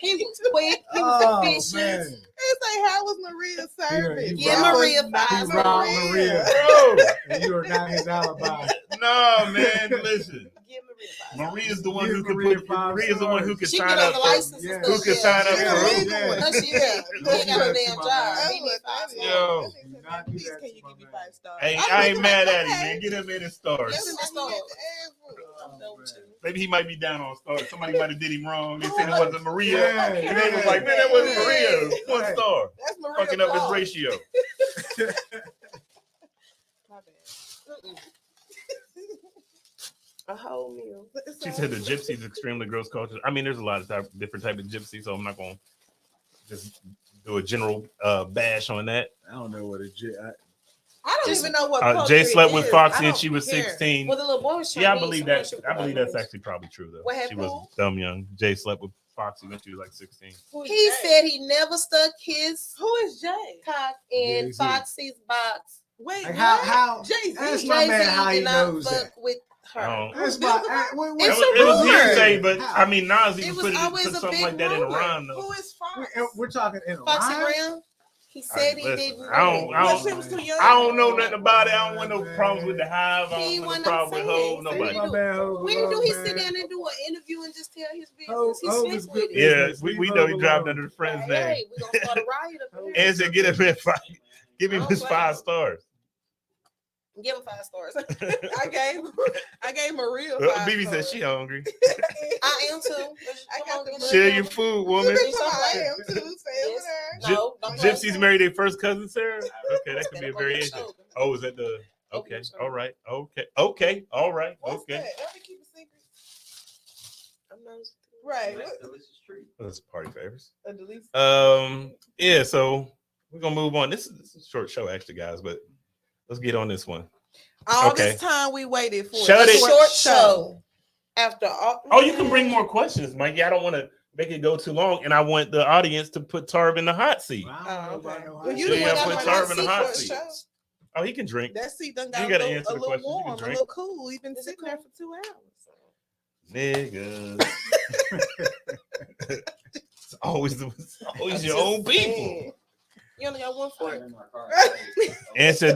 He was quick. He Oh, was efficient. man. It's like, how was Maria's service? He Give robbed- Maria He 5 robbed stars. Maria. Bro, And you are not his alibi. no, man. Listen, Give Maria 5 stars. Maria's the one Give who can Maria put. 5 Maria's the one who stars. can She sign get on up. the For, license Yeah. and stuff. Who can sign up Yeah. for- Yeah. No, she did. He ain't got no damn job. Oh, He need 5 stars. Yo. Do not do Please, that can to you my give me man. 5 stars? hey, I'm I ain't looking mad like, at him, okay. man. Get him in his stars. Give him a star. Oh, man. Maybe he might be down on stars. Somebody might have did him wrong. They said it wasn't Maria. Yeah, And they was yeah. like, man, that wasn't Yeah. Maria. 1 Right. star. That's Maria. Fucking up his fault. ratio. My bad. A whole meal. It's She all said the good. gypsy's extremely gross culture. I mean, there's a lot of different type of gypsy, so I'm not gonna just do a general bash on that. I don't know what a I don't even know what Jay culture slept it with is. Foxy I and she don't was care. 16. Well, the little boy was Chinese. Yeah, I believe so I'm not that. sure I what believe that that's is. actually probably true though. What She happened? was dumb young. Jay slept with Foxy when she was like 16. Who is He Jay? said he never stuck his Who is Jay? cock in Jay-Z. Foxy's box. Wait, Like what? how Jay-Z. that's my man how he did not knows fuck that. with her. Oh. That's my what, It It's was, a it was rumor. hearsay, but How? I mean, Nas It even was put always put a something big like that in a rumor. rhyme though. Who is Fox? we're talking in a Foxy rhyme? Brown. He said he Listen, didn't. I don't- Well, she was too young. I don't know nothing about it. I don't want no problems with the hive. I He don't want wasn't no problem with saying. Hov. Nobody. My man, Hov When alone, do he man. sit down and do an interview and just tell his business? Hov He is slept good. with it. Yeah, Business. we Leave know he Hov dropped alone. under the friend's Hey, name. we gonna start a riot up here. And said, get him in 5. Give him I don't his blame 5 him. stars. Give him 5 stars. I gave Maria Well, 5 BB said stars. she hungry. I am too. I Come got on, the get money. Share it. your food, You woman. been talking about I am too. Say it with her. No, don't play. Gypsies married their first cousin, Sarah? Okay, that could be a Stand up on your variation. shoulder. Oh, is that the... Open Okay, your shoulder. all right. Okay, all right. What's Okay. that? Let me keep a secret. I'm not. Right. That's What? delicious treat. That's party favors. A delete. Yeah, so we're gonna move on. This is a short show, actually, guys, but let's get on this one. All Okay. this time we waited for Shut a it. Short show. After all. Oh, you can bring more questions, Mikey. I don't want to make it go too long, and I want the audience to put Tarv in the hot seat. I Oh, don't know okay. about no Well, hot you Yeah, the yeah, one put that Tarv went in the seat hot for a seat. show. Oh, he can drink. That seat done You got gotta a answer the little questions. You can warm, a drink. little cool. We've been Is it sitting there for 2 hours. Niggas. It's always I'm your just own people. saying. You only got one for it. Answer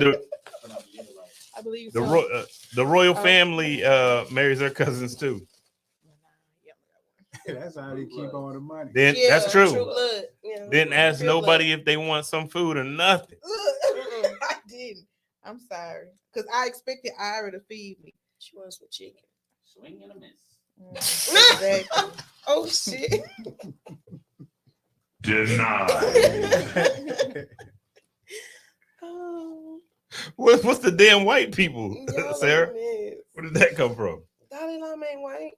I believe the so. the royal family marries their cousins too. That's how they keep all the money. Then Yeah, that's true. blood. Yeah. Didn't ask Real nobody if they want some food or nothing. I didn't. I'm sorry. Because I expected Ira to feed me. She wants some chicken. Swing and a miss. Exactly. Oh shit. Denied. Oh, What's the damn white people, y'all Sarah? a mess. Where did that come from? Dalai Lama ain't white.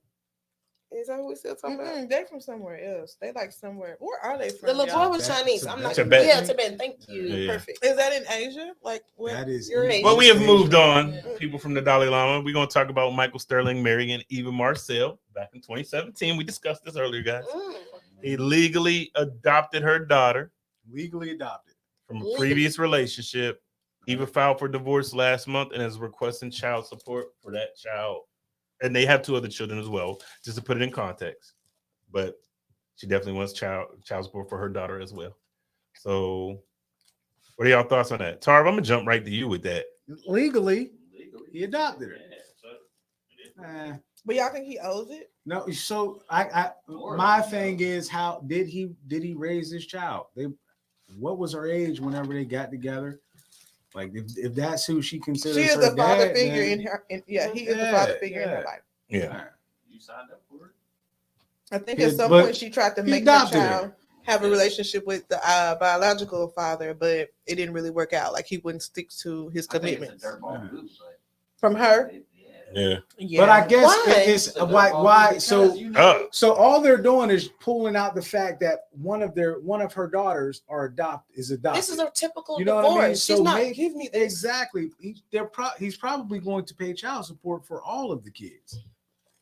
Is that what we still talking about? They from somewhere else. They like somewhere. Where are they from? The little y'all? boy was Chinese. I'm not. Tibet. Yeah, Tibet. Thank you. Yeah. Perfect. Is that in Asia? Like where? That is. You're right. Well, we have moved on. Yeah. People from the Dalai Lama. We're going to talk about Michael Sterling marrying Eva Marcel back in 2017. We discussed this earlier, guys. Mm. He legally adopted her daughter Legally adopted. from a Legally. previous relationship. Eva filed for divorce last month and is requesting child support for that child. And they have 2 other children as well, just to put it in context. But she definitely wants child support for her daughter as well. So what are y'all thoughts on that? Tarv, I'm going to jump right to you with that. Legally, he adopted her. But y'all think he owes it? No, so my thing is, how did he raise this child? What was her age whenever they got together? Like if that's who she considers She is her the father dad, figure then- in her. He is the Yeah, father figure in her yeah. life. Yeah. You signed up for it? I think Yeah, at some but point she tried to he make the adopted her. child have a relationship with the biological father, but it didn't really work out. Like he wouldn't stick to his I think it's a commitments. dirtball move, but From her, Yeah. yeah. But I guess Why? it's it's a why dirtball move so because you know- so all they're doing is pulling out the fact that one of her daughters is adopted. This is a typical You know divorce. what I mean? She's So not make- give me this. Exactly. He's probably going to pay child support for all of the kids.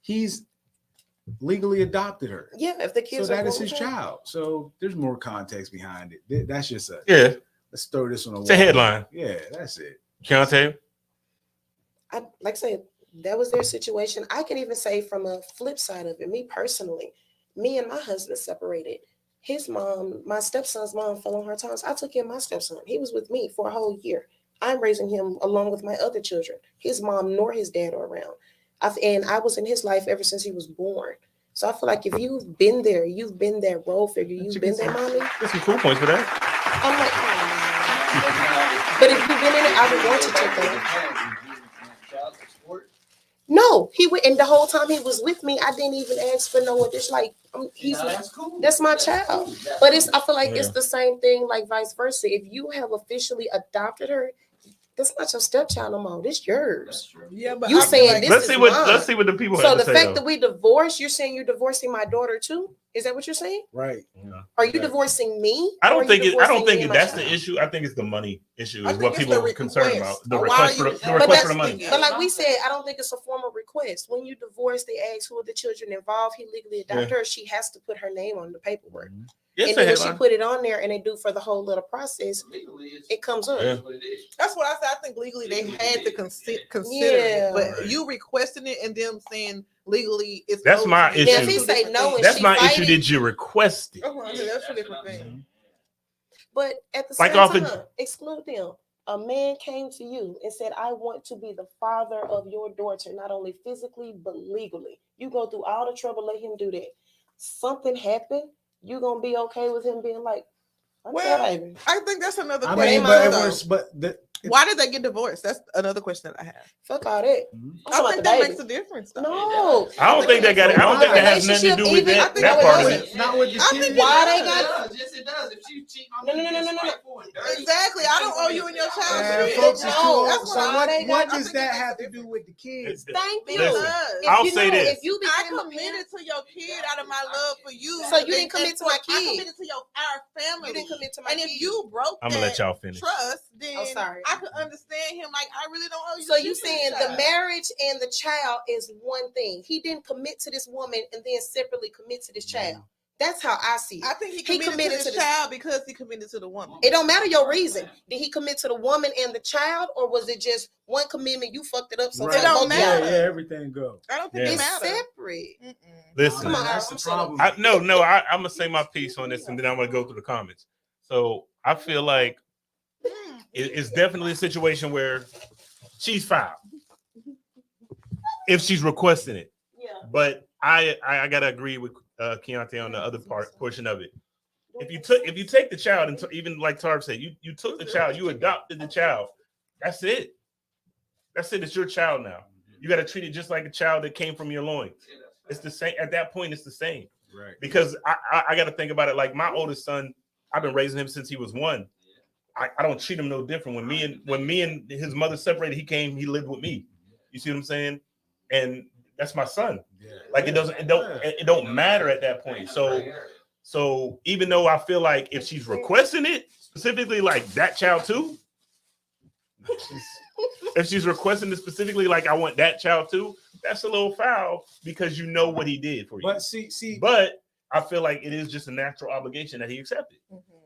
He's legally adopted her. Yeah, if the kids So are that is born his with her. child. So there's more context behind it. That's just Yeah. let's throw this on a It's a headline. Yeah, that's it. Keontae? I like I said, that was their situation. I can even say from a flip side of it, me personally, me and my husband separated. His mom, my stepson's mom, fell on hard times. I took in my stepson. He was with me for a whole year. I'm raising him along with my other children. His mom nor his dad are around. And I was in his life ever since he was born. So I feel like if you've been there, you've been that role figure, you've been there, mommy. There's some cool points for that. I'm like, oh. But if you've been in it, I would want to take that. Child support. No, he went, and the whole time he was with me, I didn't even ask for no addition. Like he's Now, that's cool. that's my That's child. cool. That's But it's cool. I feel like it's Yeah. the same thing, like vice versa. If you have officially adopted her, that's not your stepchild no more. This That's yours. true. Yeah, but You I feel saying like this Let's is see what mine. let's see what the people So have the to say. fact though. that we divorced, you're saying you're divorcing my daughter too? Is that what you're saying? Right. Yeah. Are you Yeah. divorcing me? I or don't are think you it. I don't divorcing think me and my that's the child? issue. I think it's the money issue. I Is think what it's people the are concerned about. request. The Or why request are for the, you- the But request that's for the money. the- But like we said, I don't think it's a formal request. When you divorce, they ask who are the children involved. He legally adopted her. She has to put her name on the paperwork. Yes, And a then when she headline. put it on there and they do for the whole little process, Legally, it's it comes up. Yeah. what it is. that's what I said. I think legally they had to consider Yeah. it, but Right. you requesting it and them saying legally it's That's owed my to you. issue. Now, if he Two say different no things. and That's she my issue. fighting- Did you request it? That's two different what I'm things. saying. But at the Like same off time, of- exclude them. A man came to you and said, I want to be the father of your daughter, not only physically, but legally. You go through all the trouble, let him do that. Something happened, you going to be okay with him being like, fuck Well, that, baby. I think that's another I question. mean, but it though. was, Why did they get divorced? That's another question that I have. Fuck all that. Mhm. I'm I talking think about that the makes a baby. difference. Though. No. I don't think that got. I don't think that has nothing to do with Relationship that even- part of Listen, it. not with the I kids. think Why it they does. got Yes, it does. If she cheating on No, me, no, no, no, no, no. spiteful and dirty. Exactly. I don't owe you and your child Man, shit. folks is too No, old. that's So why they what got- I does think that it makes have a to do with the kids? Thank you. Listen, Because I'll you say know, this. If you I became a committed parent, to your kid out of my love for you. So you didn't commit to my I kid. committed to our family. you didn't commit to my And kid. if you broke I'm that gonna let y'all finish. trust, then Oh, sorry. I could understand him. Like, I really don't owe you. So shit you for this saying the child. marriage and the child is one thing. He didn't commit to this woman and then separately commit to this child. That's how I see it. I think he He committed committed to to this this- child because he committed to the woman. It don't matter your reason. Did he commit to the woman and the child, or was it just one commitment? You fucked it up, so Right. It don't both matter. y'all. Yeah, everything go. I don't think Yeah. it It's matters. separate. Listen, Come on, that's I'm the shut up. problem. no. I'm gonna say my piece on this, and then I'm gonna go through the comments. So I feel like it's definitely a situation where she's foul if she's requesting it. Yeah. But I gotta agree with Keontae on the other portion of it. If you take the child, and even like Tarv said, you took the child, you adopted the child. That's it. That's it. It's your child now. You got to treat it just like a child that came from your loins. It's the same. At that point, it's the same. Right. Because I got to think about it. Like my oldest son, I've been raising him since he was 1. I don't treat him no different. When me and his mother separated, he lived with me. You see what I'm saying? And that's my son. Yeah. Like it don't matter at that point. So even though I feel like if she's requesting it specifically, like that child too, if she's requesting it specifically, like I want that child too, that's a little foul because you know what he did for you. But see, But I feel like it is just a natural obligation that he accepted.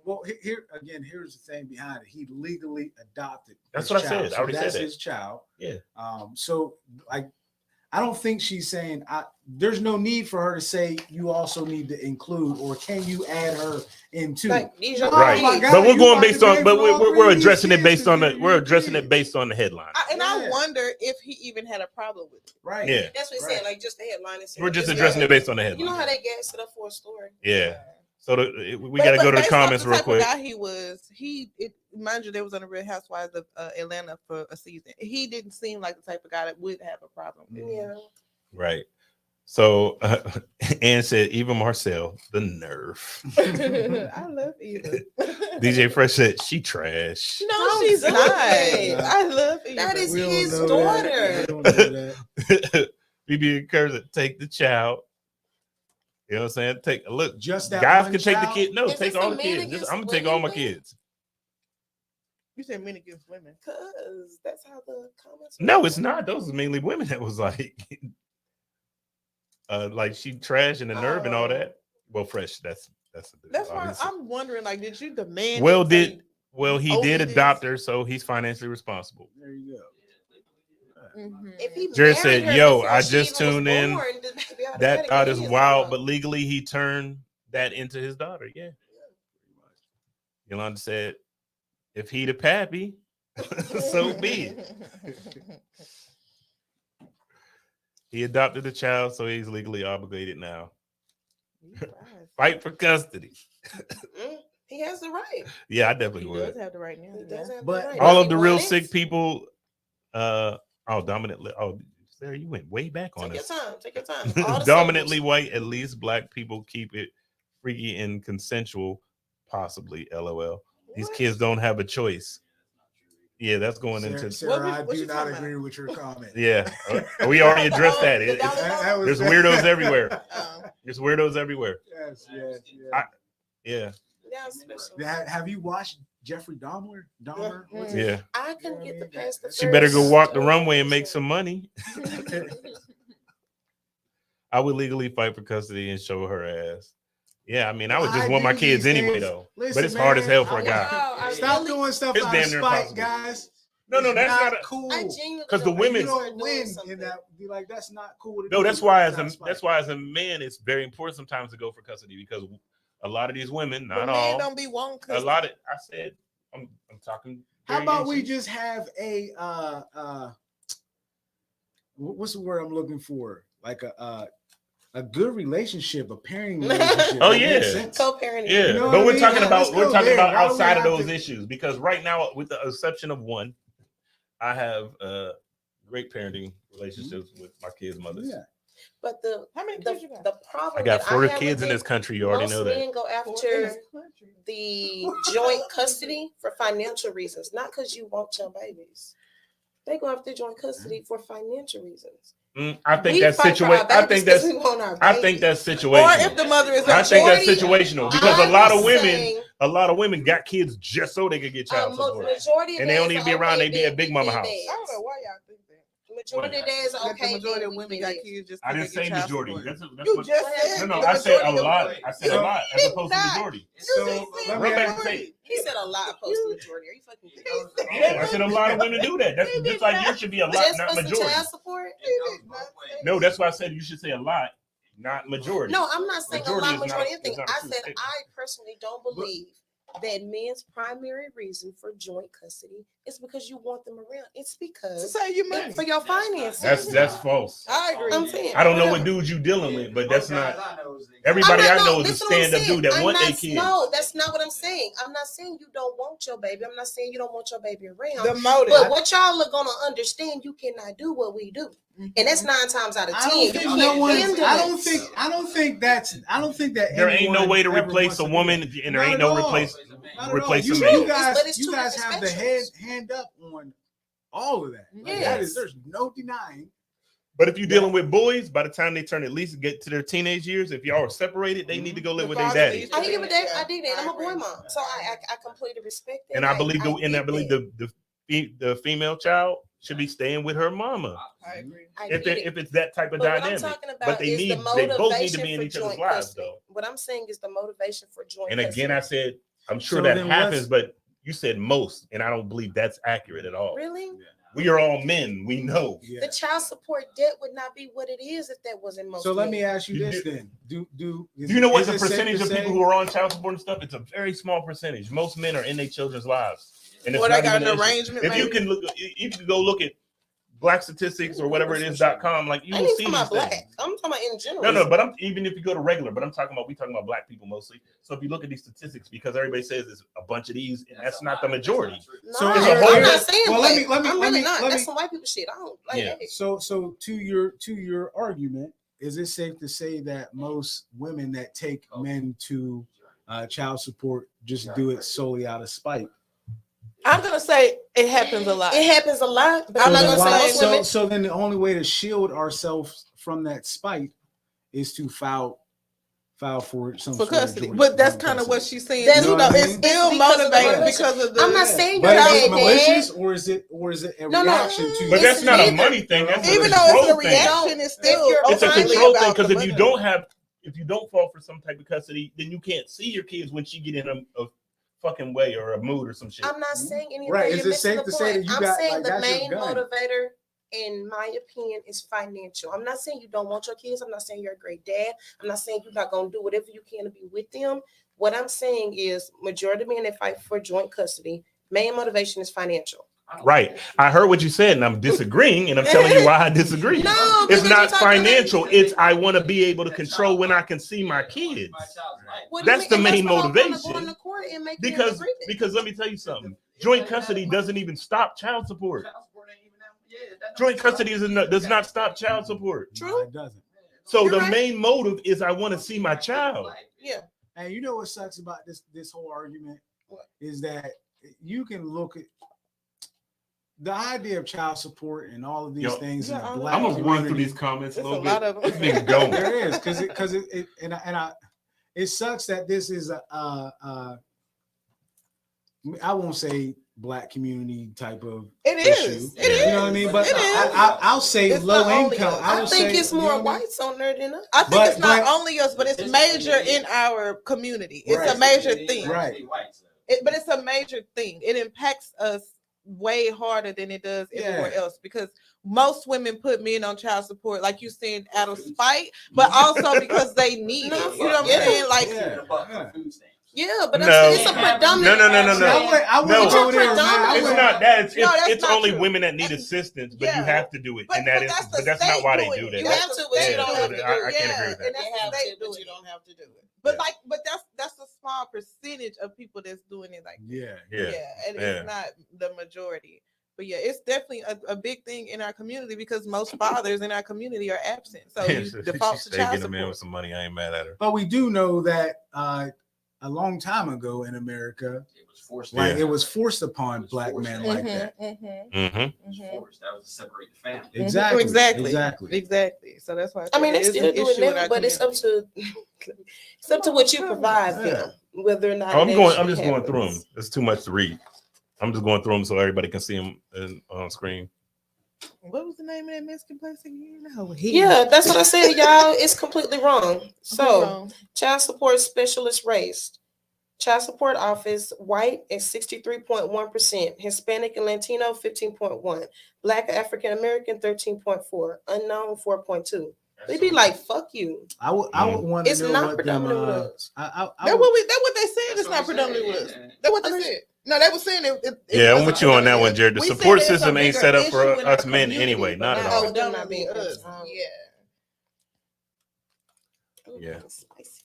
well, here's the thing behind it. He legally adopted. That's his what I child. said. I already said that's that. his child. Yeah. So like, I don't think she's saying there's no need for her to say you also need to include, or can you add her into? Like these young Right. my kids. God, But we're you going about based to on, pay but for all we're three of these addressing it kids based on because the they're we're your addressing kids. it based on the headline. I Yeah. wonder if he even had a problem with it. Right. Yeah. That's what he's saying. Like just the headline. We're just addressing it based on the headline. You know how they gas it up for a story. Yeah. So we got to go to the based off comments the real type quick. of guy he was, mind you, they was on the Real Housewives of Atlanta for a season. He didn't seem like the type of guy that would have a problem with it. Yeah. Right. So Ann said, Eva Marcel, the nerve. I love Eva. DJ Fresh said, she trash. No, Don't she's do not. that. I love Eva. That is We don't his know daughter. that. We don't know that. BB encouraged to take the child. You know what I'm saying? Take a look. Just that Guys one can take the child? kid. No, Is take this all a the man kids. against I'm gonna take all my women thing? kids. You said men against women. Cause that's how the comments. No, it's not. Those are mainly women that was like she trash and the nerve and all that. Well, Fresh, that's That's why obviously. I'm wondering. Like, did you demand? Well, him to- he Oh, did he did. adopt her, so he's financially responsible. There you go. Mhm. If he Jared married said, her "Yo, before I she just even was tuned in. born, then maybe That automatically thought is he wild, wrong. but legally he turned that into his daughter." Yeah. Yolanda said, "If he the pappy, so be it." He adopted the child, so he's legally obligated now. Fight for custody. He has the right. Yeah, I definitely He would. does have the right now. He does have But the right. All If of he the real wanted, sick people. Dominantly. Oh, Sarah, you went way back on Take your us. time. Take your time. All the Dominantly symptoms. white. At least black people keep it freaky and consensual. Possibly. LOL. These What? kids don't have a choice. Yeah, that's going into. Sarah, I what do you not talking agree about? with your comment. Yeah, we already addressed that. The It's- Dalai there's weirdos everywhere. Um, There's weirdos everywhere. Yes, yes, yes. Yeah, Yeah, special. Have you watched Jeffrey Dahmer? What's Mm. his- yeah. I couldn't get the past the She better go first- walk the runway and make some money. I would legally fight for custody and show her ass. Yeah, I mean, I would just I want my do kids these anyway, things. though. Listen, But it's hard as hell for a man, guy. Wow, Stop really- doing stuff It's out damn of near spite, impossible. guys. No, It's that's not. cool. I genuinely 'Cause the don't women- You think don't we're doing win something. in that. Be like, that's not cool. To No, do. that's why It's not spite. as a man, it's very important sometimes to go for custody because a lot of these women, But not men all, don't be wanting a custody. lot of. I said, I'm talking. How about we variations. just have a what's the word I'm looking for? Like a good relationship, a parenting relationship. Oh, that makes yeah. sense. Co-parenting. Yeah, You know but what I we're mean? talking Yeah, about let's go there. Why do we outside of have those to- issues, because right now, with the exception of one, I have great parenting relationships with my kids' mothers. Yeah. But the How many kids you got? problem I got that 4 have kids with in it, this country. You already most know that. men go after the joint custody for financial reasons, not because you want your babies. They go after joint custody for financial reasons. I think We that's fight for our situation. I babies think that's. 'cause we want our I think babies. that's Or situational. if the mother is I think that's majority- situational because I'm a lot of just women, saying, got kids just so they could get child support, majority of and they don't dads even be are around. okay They be at being Big Mama weekend house. I don't know dads. why y'all think that. Majority of dads are That the okay majority being of women weekend got dads. kids just I because didn't they say get child majority. support. That's You what. just said No, the I said a majority of lot. women. I said a lot as opposed to not. majority. So You let said me Run back ask- and say it. He said a lot opposed to majority. Are you fucking kidding? Yeah, I said a lot of women do that. That's just like yours should be a lot, Just not for some majority. child support? No, that's why I said you should say a lot, not majority. No, I'm not saying Majority a lot is not- majority is anything. not a I true said statement. I personally don't believe that men's primary reason for joint custody is because you want them around. It's because Say you money. for your finances. That's false. I agree. I'm saying. I don't know what whatever. dudes you dealing with, but that's not. I'm Everybody not- I no, know is a listen to what I'm stand-up saying. dude that I'm want their not- kids. No, that's not what I'm saying. I'm not saying you don't want your baby. I'm not saying you don't want your baby around. The motive. But what y'all are gonna understand, you cannot do what we do, and that's 9 times out of 10. I don't You think can't no one. handle I it. don't think that There ain't no anyone way to ever replace wants a to do woman, that. and there Not ain't at no all. replace Not at all. replace a You man. guys, But it's you two guys different have the spectrums. hand up on all of that. Like, Yes. that is, there's no denying. But if you're dealing with boys, by the time they turn at least get to their teenage years, if y'all are separated, they need to go live with their daddy. I give a damn. I did that. I'm a boy mom, so I completely respect that. And I believe get the female child should be staying with her mama. I agree. I If get it. it's that type of But what I'm dynamic. talking about But they is the both need to motivation be in for each other's joint lives, custody. though. What I'm saying is the motivation for joint And again, I custody. said I'm sure So that then happens, but you said most, and I don't believe that's accurate at all. Really? We are all men. We know. Yeah. The child support debt would not be what it is if that wasn't most. So let men. me ask you You this do- then: Do Do you know what is the it safe percentage to of say- people who are on child support and stuff? It's a very small percentage. Most men are in their children's lives, and it's Or not they got even an an issue. arrangement. If you maybe. can look, you can go look at Black Statistics or whatever it is.com. Like you I will ain't see talking these about black. things. I'm talking about in general. No, but I'm even if you go to regular, but we talking about black people mostly. So if you look at these statistics, because everybody says it's a bunch of these, and that's not the majority. So No, it's a I'm whole- not saying well, black. let me- I'm let really me- not. let That's me- some white people shit. I don't like Yeah. that. So to your argument, is it safe to say that most women that take men to child support just do it solely out of spite? I'm gonna say it happens a lot. It happens a lot. But I'm So not then gonna why- say most women. so then the only way to shield ourselves from that spite is to file for some For sort of custody, joint- but that's joint kind of what custody. she's saying. That's- too, You know though. what I It's mean? still It's because of the motivated motivation. because of the. I'm not saying But you're is it bad, malicious Dad. or is it a No, no. reaction to? But It's that's not a neither. money thing. That's Even a though it's a control thing. reaction, it's still you're- It's a ultimately control thing about because the if you money. if you don't fall for some type of custody, then you can't see your kids when she get in a fucking way or a mood or some shit. I'm not saying anything. Right. You're Is it missing safe the to say point. that you I'm got, saying like, the that's your main gun? motivator, in my opinion, is financial. I'm not saying you don't want your kids. I'm not saying you're a great dad. I'm not saying you're not gonna do whatever you can to be with them. What I'm saying is, majority of men that fight for joint custody, main motivation is financial. Right. I heard what you said, and I'm disagreeing, and I'm telling you why I disagree. No, It's because not you're talking financial. It's I want to be able to control when I can see my kids. What do you That's mean? the And main the whole point of motivation. going to court and making an Because agreement. let me tell you something. Joint custody doesn't even stop child support. Joint custody does not stop child support. No, True. it doesn't. So You're the right. main motive is I want to see my child. Yeah. And you know what sucks about this whole argument What? is that you can look at the idea of child support and all of these Yo, things in yeah, the black I'm gonna run through community. these comments a It's a little lot bit. of This them. nigga going. There is because it it sucks that this is I won't say black community type of It issue. is. It is. You know what I mean? But It is. I'll say It's low not only income. us. I I would think say, it's you know more what I mean? whites on there than us. I think But- it's not but- only us, but it's major in our community. It's a Right. major thing. Right. But it's a major thing. It impacts us way harder than it does everywhere Yeah. else because most women put men on child support, like you said, out of spite, but also because they need No, it. You know what I'm yeah. saying? Like, Yeah, but No. it's a predominant. No. See, I wouldn't No. go there, man. I It's wouldn't- not that. It's, No, that's it's not only true. women that need assistance, but you Yeah. have to do it But- in that but instance. that's the But that's not state why they doing do it. that. You have to, but you don't have to do I it. can't agree with that. And that's You have the state to, but doing you it. don't have to do it. But Yeah. that's a small percentage of people that's doing it like that. Yeah. And Yeah. it's not the majority. But yeah, it's definitely a big thing in our community because most fathers in our community are absent. So you default to child Getting a man with support. some money. I ain't mad at her. But we do know that a long time ago in America, It was forced. like Yeah. it was forced upon black men like that. Mm-hmm. Mm-hmm. It was forced. That was to separate the family. Exactly. So that's why I mean, they it is still an do issue it in now, our but it's up community. to what you provide them, whether or not. I'm it going. actually I'm just going through them. happens. It's too much to read. I'm just going through them so everybody can see them on screen. What was the name of that Mexican place again? Yeah, that's what I said, y'all. It's completely wrong. So, So child support specialist race. Child support office, white at 63.1%, Hispanic and Latino 15.1%, Black African American 13.4%, unknown 4.2%. They be like, fuck you. I would want to It's know not what them. predominant with us. I that's would- what they said. That's It's what not we predominantly said, with us. yeah. That's what they said. No, they were saying it Yeah, I'm wasn't with you on that predominantly one, us. Jared. The We said support it's a system ain't bigger set up for issue in our us men community, anyway. but Not at not all. predominantly us. Yeah.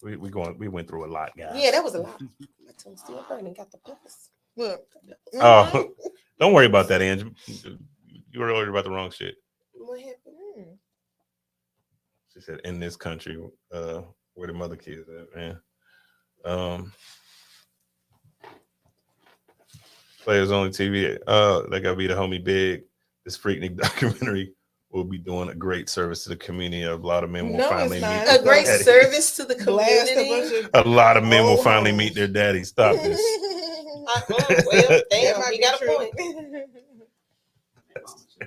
We went through a lot, guys. Yeah, that was a lot. My tongue still burning. Got the pulse. Look. Oh, don't worry about that, Angie. You were worried about the wrong shit. What happened? She said, "In this country, where the mother kids at, man." Players only TV. That gotta be the homie Big. This FreakNik documentary will be doing a great service to the community. A lot of men will No, finally it's meet not. their A great daddy. service to the Blast a community. bunch of A lot of men will old finally hoes. meet their daddy. Stop this. Well, That damn, might you be got a true. point.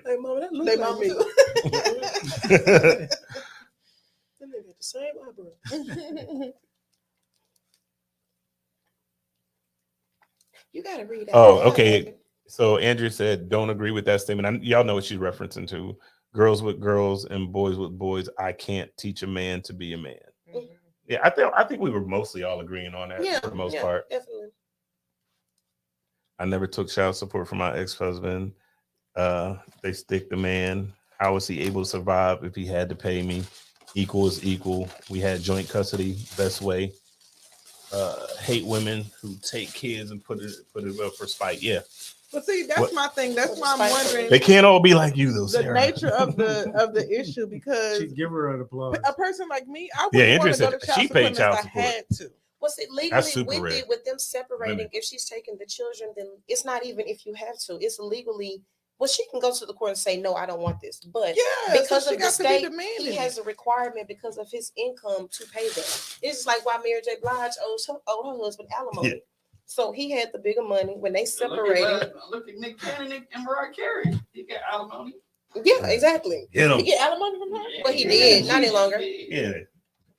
Hey, mama, that They looks like mama me. too. That nigga got the same eyebrow. You gotta read that. Oh, okay. So Andrea said, "Don't agree with that statement." Y'all know what she's referencing to. Girls with girls and boys with boys. I can't teach a man to be a man. Yeah, I think we were mostly all agreeing on that Yeah, for the most yeah, part. definitely. I never took child support from my ex-husband. They stick the man. How was he able to survive if he had to pay me? Equal is equal. We had joint custody. Best way. Hate women who take kids and put it up for spite. Yeah, But see, that's What? my thing. That's why I'm wondering they can't all be like you though, the Sarah. nature of the issue because She'd give her an applause. a person like me, I Yeah, wouldn't want Andrea to go said to child she support paid child unless I support. had to. What's it That's legally super with rare. it with them separating? Women. If she's taking the children, then it's not even if you have to. It's legally. Well, she can go to the court and say no, I don't want this. But Yeah, because so she of the got to be state, demanding he has a requirement because of his income to pay them. It's just like why Mary J. Blige owed her husband alimony. Yeah. So he had the bigger money when they separated. Look at Nick Cannon and Mariah Carey. He got alimony. Yeah, exactly. Hit He him. get alimony from her. Well, he did, not any longer. Yeah,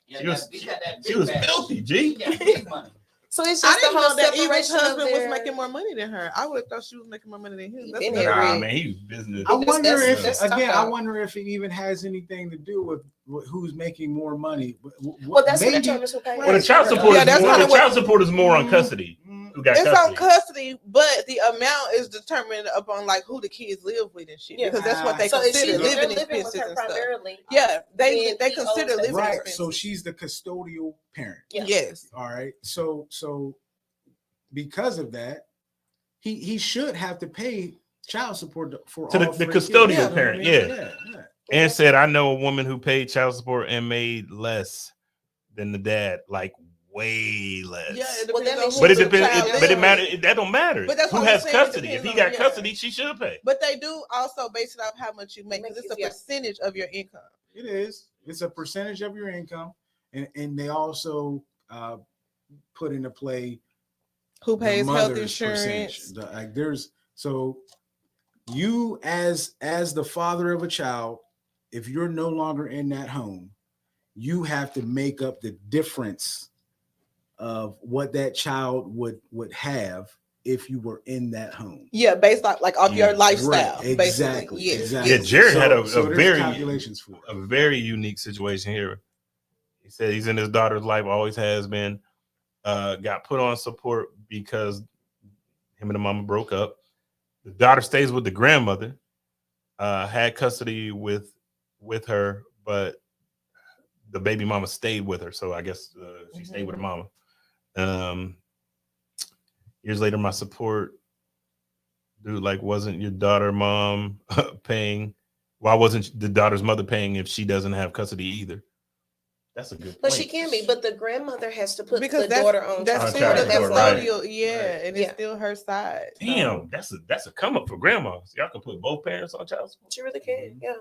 Yeah, She was- he got that she big was bag. filthy, He G. got big money. So it's I just the didn't whole know that Eva's separation of husband was their. making more money than her. I would have thought she was making more money than him. He That's been what here, I- Nah, Rick. man, he was business. I wonder that's if top again, I out. wonder if it even has anything to do with who's making more money. Well, that's what maybe- determines who pays. Well, the child support Yeah, is that's more. kinda The what- child support is more on custody. Who got It's custody? on custody, but the amount is determined upon like who the kids live with and shit. Yeah. Because that's what they So if consider they're living living with expenses her and stuff. primarily. Yeah, they then he consider owes that. living Right. expenses. So she's the custodial parent. Yeah. Yes. All right. So because of that, he should have to pay child support for To the- all the three kids. custodial You know what I parent, mean? yeah. Yeah. And said, I know a woman who paid child support and made less than the dad, like way less. Yeah, it Well, that depends on makes who But it the depends. child But lives it matter. with. That don't matter. But that's Who what I'm has saying, it custody? If depends he on- got yeah. custody, she should pay. But they do also base it off how much you make because it's a Yeah. percentage of your income. It is. It's a percentage of your income, and they also put into play Who the pays health mother's insurance? percentage. Like there's so you as the father of a child, if you're no longer in that home, you have to make up the difference of what that child would have if you were in that home. Yeah, based on like off your Yeah. lifestyle. Right, basically. exactly, Yes. exactly. Yeah, Jared had a there's very calculations for it. a very unique situation here. He said he's in his daughter's life, always has been. Got put on support because him and the mama broke up. The daughter stays with the grandmother. Had custody with her, but the baby mama stayed with her. So I guess she stayed with her mama. Years later, my support dude, like, wasn't your daughter mom paying? Why wasn't the daughter's mother paying if she doesn't have custody either? That's a good point. But she can be, but the grandmother has to put Because the daughter on that's child still child the support. support, right. custodial, yeah, Right. and Yeah. it's still her side. so- Damn, that's a come up for grandmas. Y'all can put both parents on child support. She really can, yeah.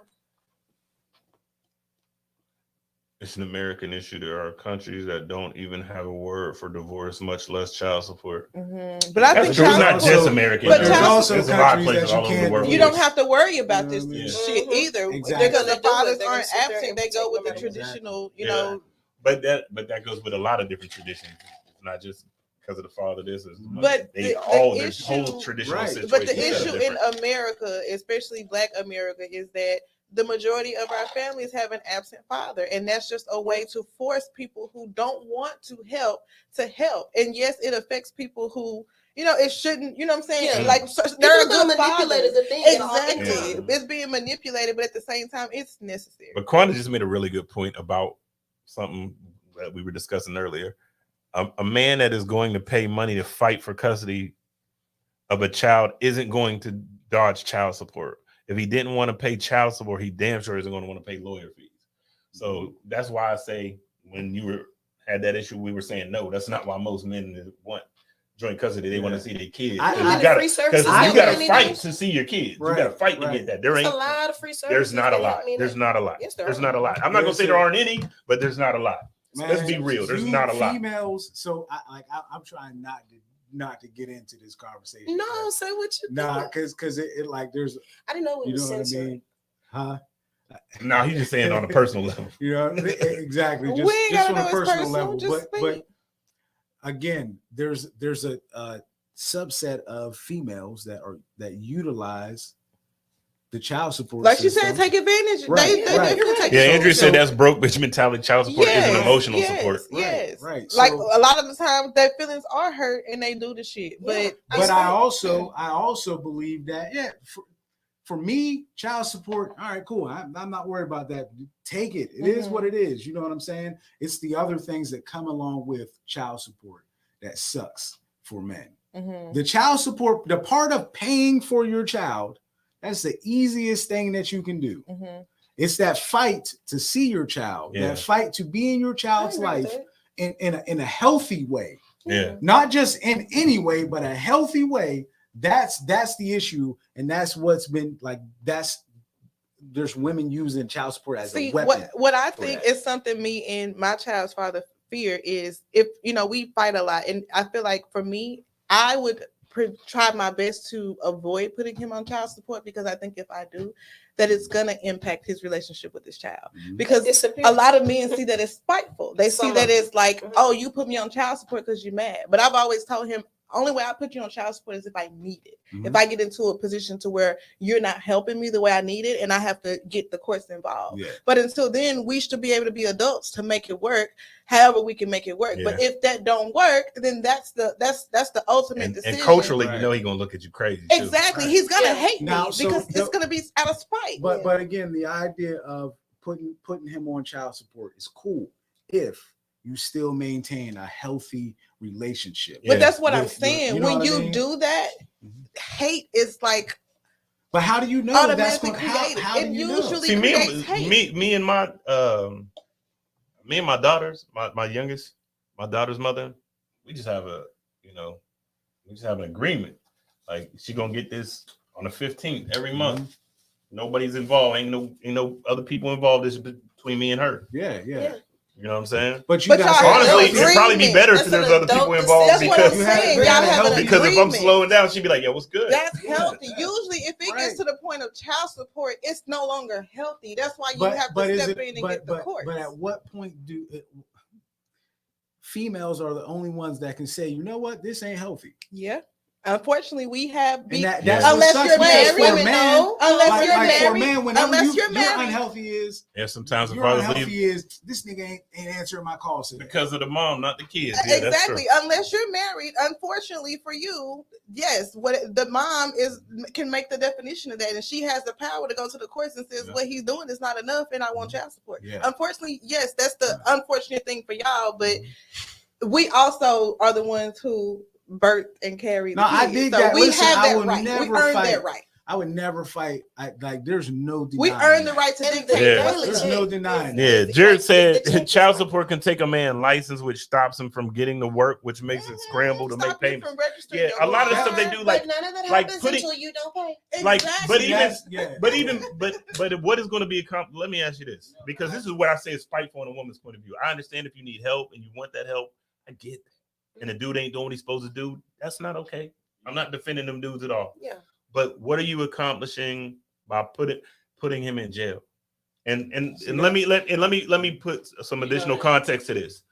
It's an American issue. There are countries that don't even have a word for divorce, much less child support. Mhm. But I That's think true. It's child not support, just American. but though. there's also There's a lot of countries places that you all over the can't world. you don't have to worry about this You know what I mean? shit either. Exactly. Because They're the gonna do it. fathers They're gonna aren't sit there absent, and they go with the protect no matter what. traditional, you Yeah. know. But that goes with a lot of different traditions. It's not just because of the father. This is But they the all their issue- whole traditional Right. situation. But the is issue in different. America, especially Black America, is that the majority of our families have an absent father, and that's just a way to force people who don't want to help. And yes, it affects people who, you know, it shouldn't. You know what I'm saying? Yeah. Like there People are feel good manipulated fathers. the thing and all Exactly, Yeah. it's being manipulated, but at the same time, it's necessary. But Quanda just made a really good point about something that we were discussing earlier. A man that is going to pay money to fight for custody of a child isn't going to dodge child support. If he didn't want to pay child support, he damn sure isn't going to want to pay lawyer fees. So that's why I say when you had that issue, we were saying no. That's not why most men want joint custody. They want to see their kids. I- Because I- you gotta, free services because you now, gotta many fight days. to see your kids. Right, You gotta fight to right. get that. There There's ain't. a lot of free services. There's not a that lot. help me There's now. not a lot. Yes, there There's are. not a lot. I'm not gonna say there aren't any, but there's not a lot. Let's be real. There's not a lot. Females, so I'm trying not to get into this conversation. No, say what you Nah, think. because it like there's, I didn't know it you was know what I censored. mean? Huh? No, he's just saying on a personal level. You know, exactly. We Just, ain't just gotta on a know it's personal personal, level. just But speak. again, there's a subset of females that utilize the child support Like she system. said, take advantage. Right, They right. definitely take Yeah, advantage. Andrew So- said that's broke bitch mentality. Child support isn't emotional support. Yes. Right. Like So- a lot of the time, their feelings are hurt and they do the shit. Yeah. But I also believe that for me, child support, all right, cool. I'm not worried about that. Take it. It is what it is. You know what I'm saying? It's the other things that come along with child support that sucks for men. Mhm. The child support, the part of paying for your child, that's the easiest thing that you can do. Mhm. It's that fight to see your child, Yeah. that fight to be in your child's I agree with life that. in a healthy way. Yeah. Not just in any way, but a healthy way. That's the issue, and that's what's been like. There's women using child support as See, a weapon. what I for think that. is something me and my child's father fear is if we fight a lot, and I feel like for me, I would try my best to avoid putting him on child support because I think if I do, that it's gonna impact his relationship with his child. Mhm. Because Disappear. a lot of men see that as spiteful. They see Some that of it's like, Mhm. oh, you put me on child support because you're mad. But I've always told him, only way I put you on child support is if I need it. Mhm. If I get into a position to where you're not helping me the way I need it, and I have to get the courts involved. Yeah. But until then, we should be able to be adults to make it work. However, we can make it work. Yeah. But if that don't work, then that's the ultimate And decision. culturally, Right. you know he's gonna look at you crazy. Too. Exactly, Right. he's gonna Yeah. hate me Now, so because the- it's gonna be out of spite. But again, the idea of putting him on child support is cool if you still maintain a healthy relationship. Yeah. But that's what I'm With- saying. you know When what I you mean? do that, Mhm. hate is like But how do you know that's automatically going? created. How do It you know? usually See, creates hate. me and my daughters, my youngest, my daughter's mother, we just have an agreement. Like she gonna get this on the 15th every month. Nobody's involved. Ain't no other people involved. This is between me and her. Yeah. You know what I'm saying? But you But gotta y'all say have Honestly, no it'd probably be agreement. better if That's there's an other people adult involved That's what I'm because You have- saying. you Y'all gotta have help an because if I'm agreement. slowing down, she'd be like, "Yo, what's good?" That's healthy. Usually, if it Right. gets to the point of child support, it's no longer healthy. That's why you But have to is step it- in and but- get the but- courts. But at what point do females are the only ones that can say, you know what, this ain't healthy? Yeah. Unfortunately, we have And that's unless what sucks you're because married. for a man, Unless like, you're like for a married. man, whenever Unless you're you're married. unhealthy is Yeah, sometimes the you're fathers unhealthy leave is this nigga ain't answering my calls today. because of the mom, not the kids. Yeah, that's true. Exactly. Unless you're married, unfortunately for you, yes, what the mom can make the definition of that, and she has the power to go to the courts and says what he's doing is not enough, and I want child support. Yeah. Unfortunately, yes, that's the unfortunate thing for y'all, but we also are the ones who birthed and carried. No, the kids. I dig so that. we Listen, have I that will right. never We earned fight. that right. I would never fight. Like, there's no denying. We earned the right to And dictate. Yeah. what's There's right. no denying. Yeah, Like, Jared the said check child is support can take a man license, which stops him from getting to work, which makes it scramble to make Stop you payments. from registering Yeah, your a lot of the car. stuff they do, But like, none of that like happens putting- until you don't pay. like, Exactly. but even, Yeah. but what is going to be accomplished? Let me ask you this, because this is what I say is spiteful in a woman's point of view. I understand if you need help and you want that help, I get that. And the dude ain't doing what he's supposed to do. That's not okay. I'm not defending them dudes at all. Yeah. But what are you accomplishing by putting him in jail? And let me put some additional context to this.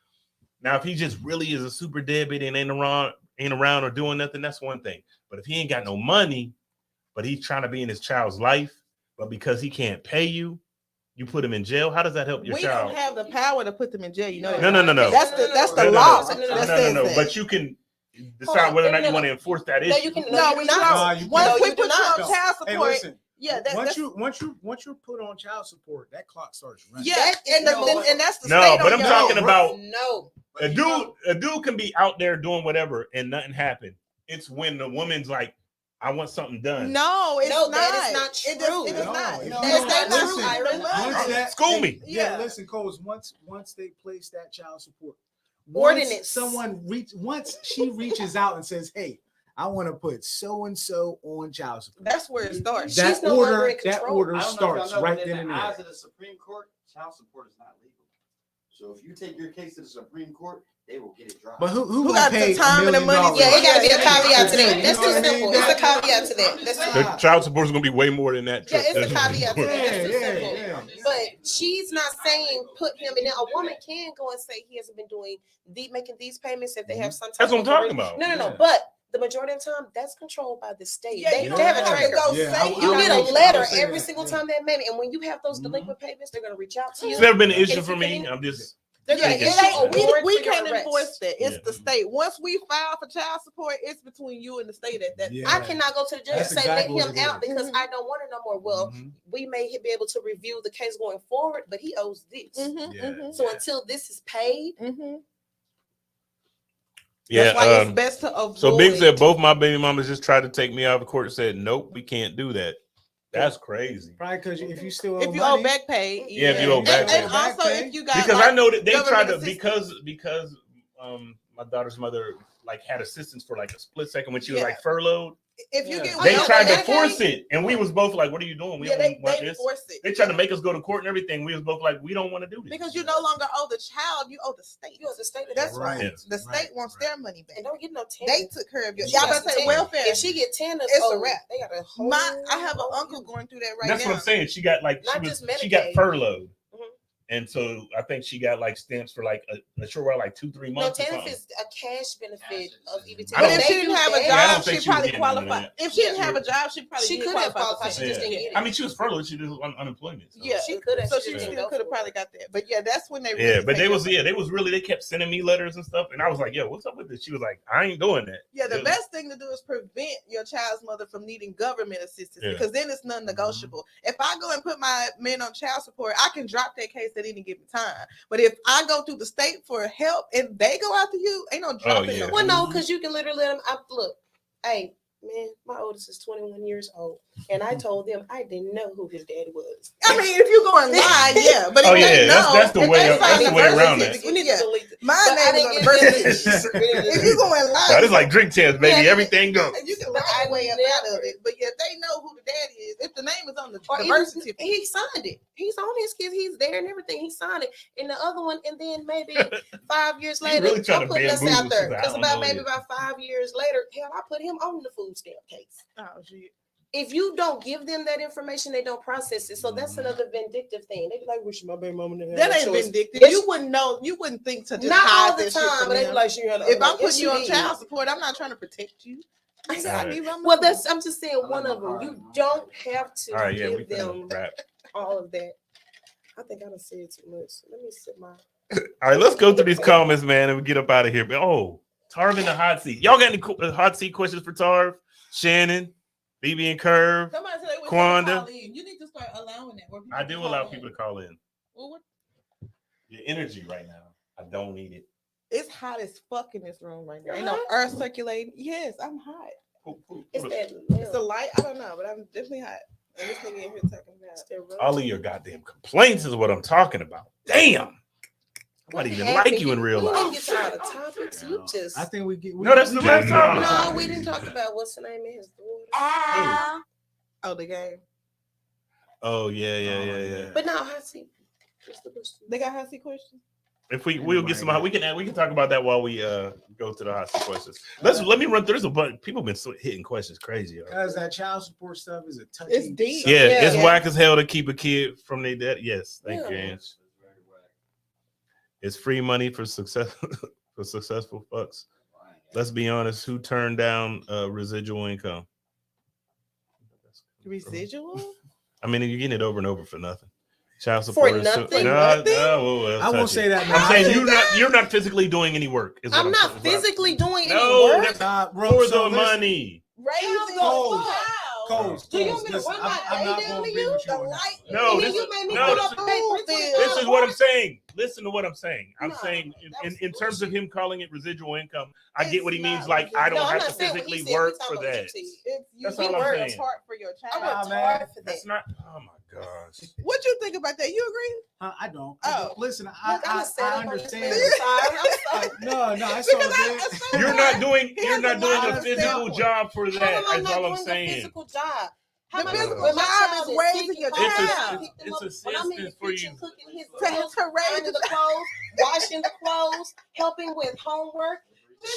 Now, if he just really is a super deadbeat and ain't around or doing nothing, that's one thing. But if he ain't got no money, but he's trying to be in his child's life, but because he can't pay you, you put him in jail. How does that help your We child? don't have the power to put them in jail. You know that. No. That's the law. that says that. But you can decide whether or not you want to enforce that No, issue. you can. No, you we do not. don't. you Once can't. we No, put you you do on not. child Hey, support, listen. yeah, Once you're put on child support, that clock starts running. yeah, That is and that's the No, state but on I'm your- talking about No. a dude can be out there doing whatever and nothing happen. It's when the woman's like, I want something done. No, it's No, not. that is not true. It is No, not. no, That's no, not listen, true. Iris. Once that, School me. Yeah, Yeah. listen, Coles. Once they place that child support Ordinance. Once she reaches out and says, "Hey, I want to put so and so on child support." That's where it starts. She's That no longer order, in that control. order I don't know if starts y'all know, right but then in and the there. eyes of the Supreme Court, child support is not legal. So if you take your case to the Supreme Court, they will get it dropped. But who Who gonna got pay the time and the $1 money? million? Yeah, it got to be a Yeah, caveat to that. you That's know too what I mean? simple. It's a caveat to that. That's too The simple. child support is going to be way more than that. Yeah, it's a Trip. caveat to that. That's too Yeah, simple. yeah. But she's not saying put him in there. A woman can go and say he hasn't been doing making these payments if they have some type That's what I'm of talking about. No. Yeah. But the majority of the time, that's controlled by the state. Yeah, they you have a don't have tracker. to go Yeah, say You I get a would letter say every that, single yeah. time they payment, and when you have those delinquent payments, they're gonna reach out to you. It's never been an issue If for you me. can- I'm just They're Yeah, gonna thinking it issue ain't, a warrant we for your can't arrest. enforce that. It's Yeah. the state. Once we file for child support, it's between you and the state at that. Yeah. I cannot go to the judge That's and say exactly let what him it out is. because I don't want it no more. Well, Mhm. we may be able to review the case going forward, but he owes this. Yeah. So until this is paid, yeah. That's why it's best to avoid. So Big said both my baby mamas just tried to take me out of court and said, nope, we can't do that. That's crazy. Probably because if you still if you owe back pay, Yeah, if you owe back and pay. also if you got Because like, I know that they tried to government because my daughter's mother like had assistance for like a split second when she was Yeah. like furloughed. if you get They yeah, tried to they- force it, and we was both like, "What are you doing? We yeah, don't want they this." force it. They tried to make us go to court and everything. We was both like, "We don't want to do this." because you no longer owe the child, you owe the state. you owe the state. That's Right. right. Yes. The state wants their money back. And don't get no 10. They took care of you. She Y'all got better say 10. welfare. If she get 10, It's a oh, wrap. They got a whole. I have an uncle going through that right That's now. what I'm saying. She got like Not she just got Medicaid. furloughed, Mhm. and so I think she got like stamps for like a short while, like 2-3 No, months. or TANF something. is a cash benefit of EBT. I But don't- if she didn't have a I don't job, think she she was probably getting none of qualified. that. If she didn't have a job, she probably She did could have qualify. qualified. She just Yeah. didn't get it. I mean, she was furloughed. She did unemployment. So. Yeah, She could have. so she just didn't still go could have for probably it. got that. But yeah, that's when they Yeah, really but they take was your money. they was really they kept sending me letters and stuff, and I was like, "Yo, what's up with this?" She was like, "I ain't doing that." Yeah, the best thing to do is prevent your child's mother from needing government assistance Yeah. because then it's non-negotiable. If I go and put my men on child support, I can drop that case at any given time. But if I go through the state for help and they go after you, ain't no dropping yeah. no. Well, no, because you can literally let them. Look, hey, man, my oldest is 21 years old, and I told them I didn't know who his daddy was. I mean, if you go and lie, yeah. But if Oh, they yeah, know, that's the if way- they that's find the the way birth around certificate, that. We need yeah. to delete it. My But I name is didn't on the get birth it. certificate. If you go and lie, No, it's like drink champs, baby. Yeah. Everything goes. you can But lie I your way up never- out of it. But yeah, if they know who the daddy is, if the name is on the Or birth even, certificate, he signed it. He's on his kids. He's there and everything. He signed it. And the other one, and then maybe 5 years He later, really trying I'm to putting us bamboozle out there. us. I Because don't about know maybe yet. about 5 years later, hell, I put him on the food stamp case. oh shit. If you don't give them that information, they don't process it. So that's another vindictive thing. They be like, "Wish my baby mama didn't have That no ain't choice." vindictive. Yes. You wouldn't know. You wouldn't think to just Not hide all the that shit time, from but they be them. like, "She had." If I'm like, putting yes, you on did. child support, I'm not trying to protect you. Well, I'm just saying one of them. You don't have to All right, yeah, we give can them wrap. all of that. I think I done said too much. Let me sit my. All right, let's go through these comments, man, and we get up out of here. But Tarv in the hot seat. Y'all got any hot seat questions for Tarv? Shannon, BB and Curve, Somebody said they would Quanda. call in. You need to start allowing that. Where people I do can allow call people in. to call in. Well, what? Your energy right now, I don't need it. It's hot as fuck in this room right now. Ain't no air circulating. Yes, I'm hot. It's that. It's the light. I don't know, but I'm definitely hot. And this nigga in here talking about All of your goddamn complaints is what I'm talking about. Damn. I might even like you in real We didn't life. get to all the topics. You just. I think we get. No, that's the last time. No, we didn't talk about what's the name of his daughter. oh the game. Oh, yeah. But now, I see. They got hot seat questions. If we'll get some, we can talk about that while we go to the hot seat questions. Let me run through. There's a bunch. People been hitting questions crazy. Because that child support stuff is a touchy. It's deep. Yeah, it's Yeah. whack as hell to keep a kid from their dad. Yes, thank you, Yeah. Ange. It's free money for successful fucks. Let's be honest. Who turned down residual income? Residual? I mean, you're getting it over and over for nothing. Child support is nothing? I won't say that. I'm saying you're not physically doing any work. Is what I'm not saying. physically doing any No, work. that's Bro, for so the listen, money. Raising Coles. a child. Coles, Do you Coles, want me to listen, run my I'm not day down gonna to agree you? with you The on that. light. No, and then this- you made me no, put this up is- pay This is what I'm saying. Listen to what I'm saying. I'm No, saying that's in terms of bullshit. him calling it residual income, I get what he It's means. not Like I residual. don't No, I'm have not to saying what he physically said. work We for talking about that. what you said. It's you That's all I'm work saying. apart for your child. I worked man. hard for that. That's not. Oh my gosh. What you think about that? You agree? I don't. Oh. Listen, Look, I'm I set up on this understand. man's side. I'm sorry. No, it's all Because I good. assume You're not doing. He You're has not a doing lot a of physical standpoint. job for How that. am I That's not all I'm doing a saying. physical job? The How am I physical when my job child is raising picking your my child. It's when I'm in the assistance for kitchen you. cooking his To meals, raise ironing the the clothes, washing the clothes, helping with homework,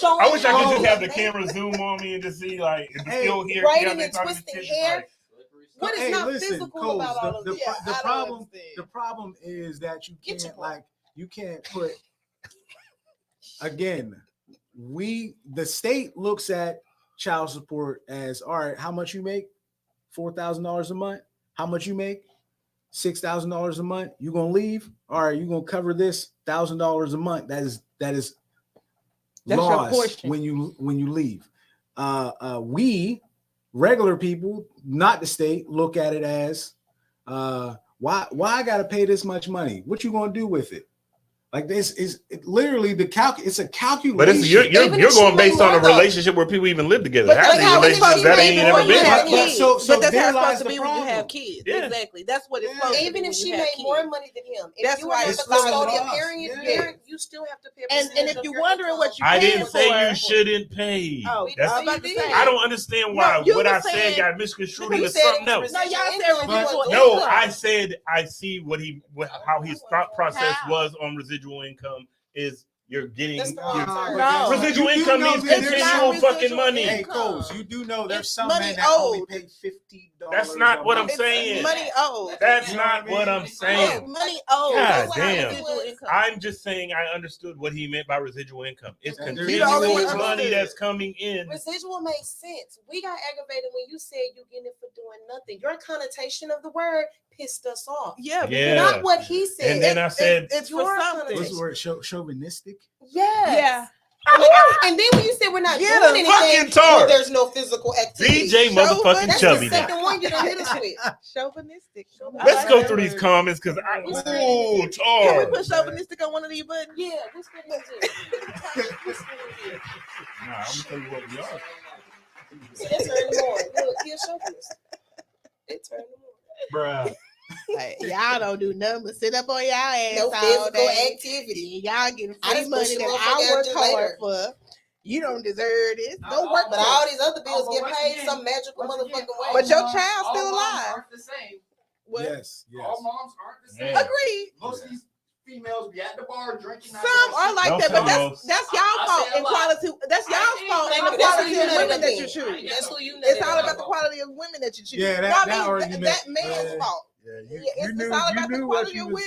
showing I wish I could how just to have the make- camera zoom on me and just see like if Hey, still here. braiding and twisting hair. What is Hey, not listen, physical Coles, about all of the this? pro- the I don't problem understand. the problem is that you Get your can't you can't put again. The state looks at child support as all right. How much you make? $4,000 a month. How much you make? $6,000 a month. You gonna leave? All right, you gonna cover this $1,000 a month. That is That's your lost portion. when you leave. We regular people, not the state, look at it as why I gotta pay this much money? What you gonna do with it? Like this is literally it's a calculation. But you're Even if she going based made on a more, though. relationship where people even live together. But Half that's the how it's relationships supposed that to ain't be never when you been. have But kids. so But that's there how it's lies supposed to the be when you have problem. kids. Yeah. Exactly. That's what it's Yeah. supposed to be. Even if when she you have made more kids. money than him, That's if you why were it's the so custodial lost. parent, Yeah. you still have to pay. a And percentage if of you're your wondering what income. you I paying didn't say for, you shouldn't pay. Oh, We that's didn't what I'm say you about to did. say. I don't understand why No, you what were I said saying- got misconstrued You into said it something was else. No, y'all said residual residual income. No, income. I said I see how his thought process How? was on residual income is you're getting That's the your wrong term. No. residual You do income know means that there's continual some fucking residual money. Hey, income. Coles, you do know there's It's some money men that only owed. pay $50. That's not a what I'm month. saying. It's money owed. That's You know not what I what mean? I'm It's saying. money owed. God That's not damn. residual income. I'm just saying I understood what he meant by residual income. It's You don't continual understand. money that's coming in. Residual makes sense. We got aggravated when you said you getting it for doing nothing. Your connotation of the word pissed us off. Yeah, Yeah. Not what he said. And then I said, it's for Your something. What's the word? Chauvinistic? Yes. Yeah. And then when you said we're not Get doing a anything, fucking tar. well, there's no physical activity. DJ motherfucking That's Chubby. the second one you done hit us with. Chauvinistic. Let's go through these comments because What's ooh, Can we tar. put chauvinistic on one of these buttons? Yeah, what's good is it? What's good is it? Nah, I'm gonna tell you what we are. See, that's early morning. Look, here's chauvinist. It's early morning. Bruh. Like, y'all don't do nothing but sit up on y'all ass No all physical day. activity. Y'all getting I free just money push the that motherfucker I out work just hard later. for. You don't deserve this. Don't work But for all it. these other bills but get once paid again- some magical once again, motherfucking way. all But your moms- child's all still moms alive. aren't the same. What? Yes. All moms aren't the same. Yeah. Agreed. Most of these females be at the bar drinking. Some are like Don't that, but tell that's I y'all fault say a and lot. quality. That's y'all's fault and the That's quality who you of women nutted that up you in. choose. That's who you It's nutted all up about the in. quality of women that you choose. Yeah, No, I mean, argument. that man's fault. Yeah, It's all about the quality of women.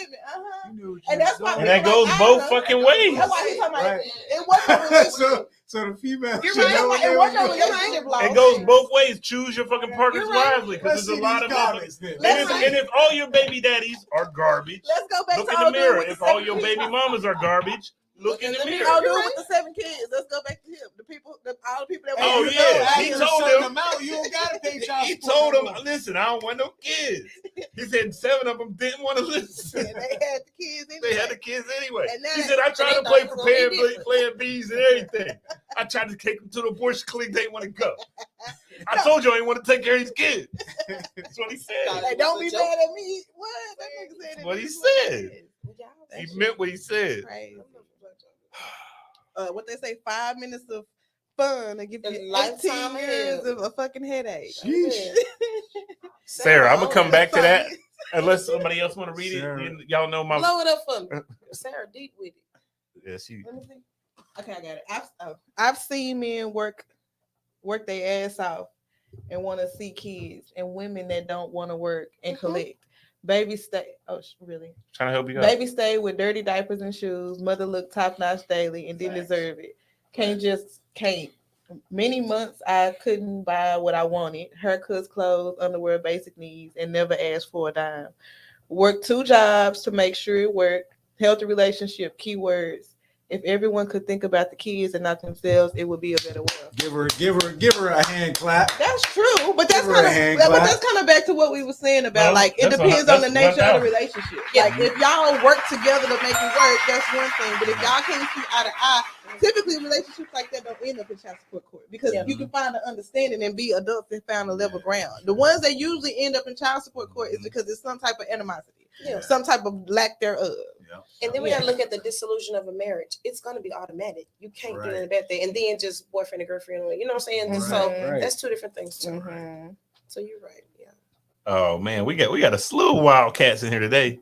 You knew what you And that's was why doing. And that goes both fucking ways. That's why he's talking about Right. it wasn't a relationship. So the female. You're should right. know what And they one were of doing. them, relationship laws. It goes both ways. Choose your fucking partners You're right. wisely, because Let's there's a see lot these of comments then. and if all your baby daddies are garbage, Let's go back look to in the all dude mirror. with If the all 7 your kids. baby mamas are garbage, look in the All mirror. dude with the 7 kids. Let's go back to him. All the people that Oh, want to yeah. know, He After told a certain them. amount, you don't gotta pay child He support told no him, more. listen, I don't want no kids. He said 7 of them didn't want to listen. and they had the kids anyway. They had the kids anyway. And now He said, I tried to they play thought it was gonna be Plan Bs and everything. I tried to take them to the abortion clinic. They didn't want to go. I told you I didn't want to take care of these kids. That's what he said. Hey, don't be mad at me. What? That nigga said That's it. what he That's said. That's He meant what he said. crazy. What they say, 5 minutes of fun to give A you lifetime 18 years hell. of a fucking headache. Sheesh. Sarah, I'm going to come back to that. Fun. Unless somebody else want to read Sarah. it. Y'all know my... Blow it up for me. Sarah deep with it. Yeah, she... Let me see. Okay, I got it. I've seen men work their ass off and want to see kids, and women that don't want to work and collect. Baby stay. Oh, really? Trying to help you out. Baby stay with dirty diapers and shoes. Mother look top notch daily and didn't deserve it. Can't. Many months I couldn't buy what I wanted: haircuts, clothes, underwear, basic needs, and never asked for a dime. Worked 2 jobs to make sure it worked. Healthy relationship, keywords. If everyone could think about the kids and not themselves, it would be a better world. Give her a hand clap. That's true, but that's Give her a kind hand of, but clap. that's kind of back to what we were saying about, No, like, it that's depends on the nature of 1,000. the relationship. Like, if y'all work together to make it work, that's one thing. But if y'all can't see eye to eye, typically relationships like that don't end up in child support court, because you can find an understanding and be adults and find a level ground. The ones that usually end up in child support court is because it's some type of animosity, some type of lack thereof. And then we gotta look at the dissolution of a marriage. It's gonna be automatic. You can't do anything about that. And then just boyfriend and girlfriend, you know what I'm saying? So that's 2 different things too. So you're right. Yeah. Oh, man. We got a slew of wildcats in here today.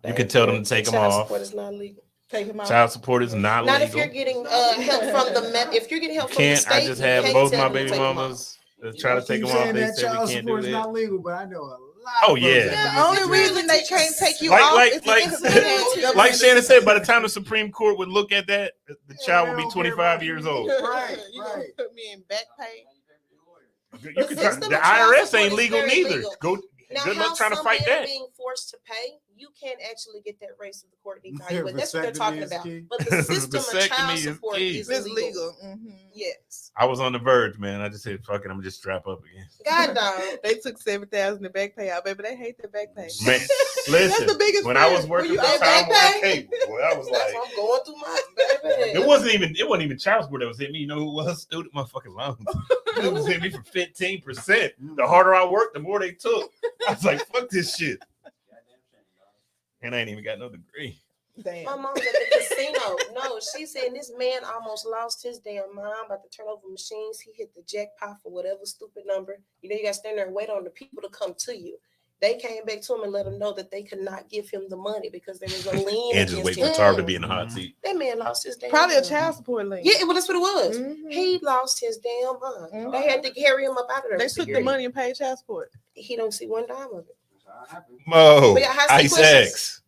You can tell them to take them Child off. support is not legal. Take him out. Child support is not Not legal. if you're getting help from if you're getting help from the Can't. state. I just you had can't both tell my them to baby take them off. mamas try to take them off. Saying They that said we child can't support do is that. not legal, but I know a lot. Oh, of yeah. folks that The only do reason they can't take you Like- off like- is like- if Like Shannon said, by the time the Supreme Court would look at that, the child would they be don't 25 care years about old. Right, You gonna right. put me in back pay? You The can try, system the of child IRS support ain't is legal very neither. legal. Go. Now, Good how luck trying to some fight men that. are being forced to pay, you can't actually get that race of the court evaluated. That's what they're Vasectomy talking is about. key. But the system of Vasectomy child is support key. is It's legal. legal. Yes. I was on the verge, man. I just said, "Fuck it, I'm just strap up again." God dog. They took 7,000 in back pay out, baby. They hate their back pay. Man, That's listen. the biggest When I was fear. working When for you Time got back Warner pay? Cable, boy, I was That's like, what I'm going through my baby. it wasn't even child support that was hitting me. You know who it was? Student motherfucking loans. It was hitting me for 15%. The harder I worked, the more they took. I was like, "Fuck this shit." And I ain't even got no degree. Damn. My mom's at the casino. No, she said this man almost lost his damn mind about to turn over machines. He hit the jackpot for whatever stupid number. You know, you got to stand there and wait on the people to come to you. They came back to him and let him know that they could not give him the money because there was a lien And just against wait for him. Tarv to be in the hot seat. That man lost his damn Probably a mind. child support lien. Yeah, well, that's what it was. Mhm. He lost his damn mind. Mhm. They had to carry him up out of there. They for took the security. money and paid child support. He don't see one dime of it. Mo, We got high Ice school questions. X.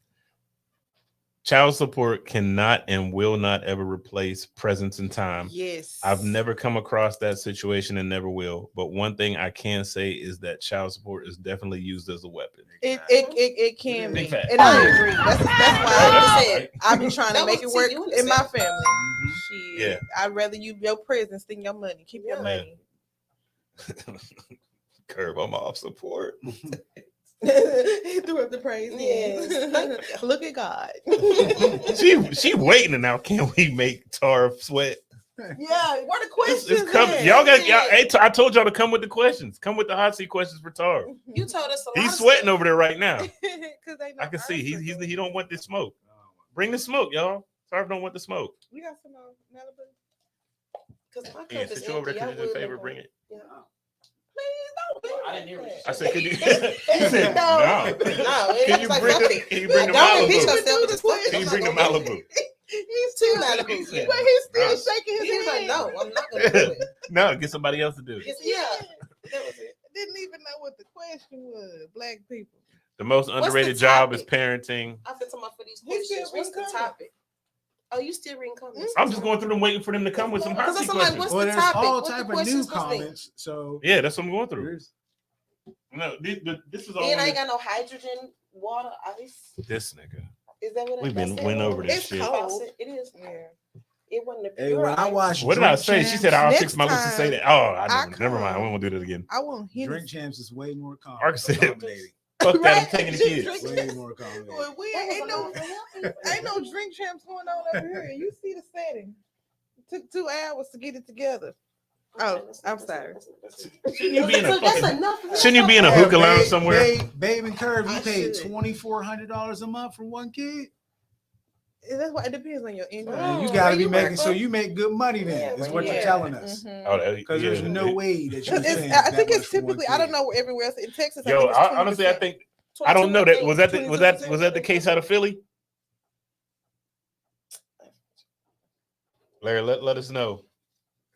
Child support cannot and will not ever replace presence and time. Yes. I've never come across that situation and never will. But one thing I can say is that child support is definitely used as a weapon. It can Big be. fact. And I agree. That's why Yeah, I said I've been trying to That make was it work to you, in my listen. family. Yeah. Shit. I'd rather your presence than your money. Keep your Yeah. money. Curb, I'm off support. He threw up the praise. Yes. Look at God. she waiting now. Can we make Tar sweat? Yeah, what the questions? It's coming. at? Y'all got y'all. Hey, I told y'all to come with the questions. Come with the hot seat questions for Tar. You told us a lot He's of sweating stuff. over there right now. 'Cause they know I can see answers. he don't want the smoke. Bring the smoke, y'all. Tar don't want the smoke. We got some Malibu. Because my cup Yeah, is sit you over empty. there. I Could you do would a favor? look Bring like- it. Yeah. Please don't. I didn't hear what you I said, could you? He No. said, no. No, it Can you looks like bring nothing. Can you bring the Don't impeach Malibu? yourself with this question. Can you I'm bring the not gonna do Malibu? it. He's still Malibu. He said, but he's still no. shaking his He was like, head. no, I'm not going to do it. No, get somebody else to do it. Yeah, that was it. Didn't even know what the question was. Black people. The most the underrated job is topic? parenting. I've been talking about for these He said questions. What's the we covered. topic? Oh, you still reading comments? I'm just going through them, waiting for them to come with some hot Because seat I'm like, questions. what's Well, the there's topic? all What the type of questions new was there? comments. So Yeah, that's what I'm going through. there's No, this is all. And I ain't got no hydrogen, water, ice. This nigga. Is that what We've been that's it? went over this It's shit. cold. It is. Yeah. It wasn't a hey, pure when I ice. watch What did I Drink say? She Champs, said I'll Next fix my lips to say time that. Oh, I never mind. come. We won't do that again. I want Drink Hennessy. Champs is way more Ark said- accommodating. Fuck that. I'm Right? taking the Just kids. drink- Way more accommodating. Well, we That was ain't a no lot for help. ain't no drink champs going on over here. You see the setting. Took 2 hours to get it together. Oh, I'm sorry. Shouldn't you be in a So that's fucking? enough. Shouldn't you be in a hookah lounge somewhere? Babe and Curve, you I paid should. $2,400 a month for one kid. That's why it depends on your income. Man, you Oh, got where to be you making work, so bro? you make good money then. Yeah, Is where what you you're at? telling us. Mhm. Oh, that, Because there's no way that you're It's- paying I that think much it's for one typically I don't kid. know everywhere else in Texas. I Yo, think it's honestly, I 20%. think I don't know that was that the case out of Philly. Larry, let us know.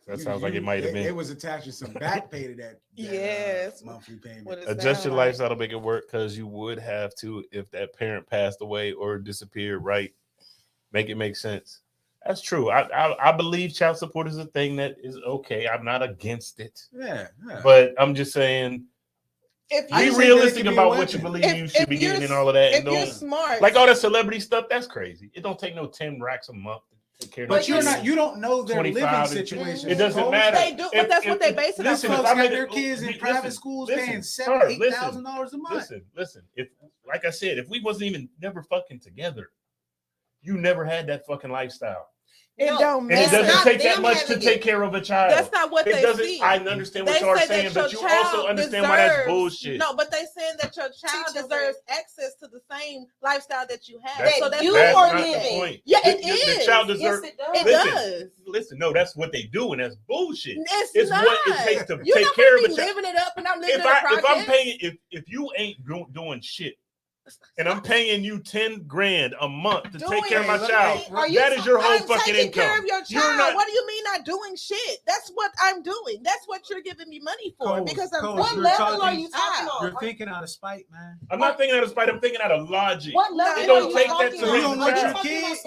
That sounds like it might have It been. was attaching some back pay to that Yes. monthly payment. What it Adjust your sound like. lifestyle to make it work, because you would have to if that parent passed away or disappeared. Right? Make it make sense. That's true. I believe child support is a thing that is okay. I'm not against it, Yeah. but I'm just saying If I be just think you that it realistic could be a about what you weapon. believe you should be you're getting and all of that. if And you're don't smart, like all that celebrity stuff. That's crazy. It don't take no 10 racks a month to take care of. But no you're kids. not. You don't know their living 25 situation. It doesn't Coach. matter. They do, but that's what they base it on. These Listen, if folks I got made their it- kids in listen, private schools listen, paying sir, $7,000-$8,000 a month. Listen. If, like I said, if we wasn't even never fucking together, you never had that fucking lifestyle. It No, don't And it matter. doesn't not take that them much to having take it. care of a child. That's not what It they doesn't. see. I understand what They you are say saying, that but your you also child understand why that's deserves- bullshit. No, but they saying that your child Teach your deserves access to the same lifestyle that you have. That's, So that's you that's are not living. the point. Yeah, it The is. child Yes, deserves. it does. It Listen, does. Listen, no, that's what they do, and that's bullshit. It's It's not. what it takes to You're take not care of gonna a be child. living it up, and I'm living If in a project. I'm paying, if you ain't doing shit, and I'm paying you 10 grand a month to take care of my child, that is your whole I'm fucking taking income. care of your You're child. not- What do you mean not doing shit? That's what I'm doing. That's what you're giving me money for. Coach, Because I'm Coach, What you're level talking- are you talking on? You're thinking out of spite, man. I'm not thinking out of spite. I'm thinking out of logic. What level It are don't you take that talking to So on? you don't raise want a your child. kid?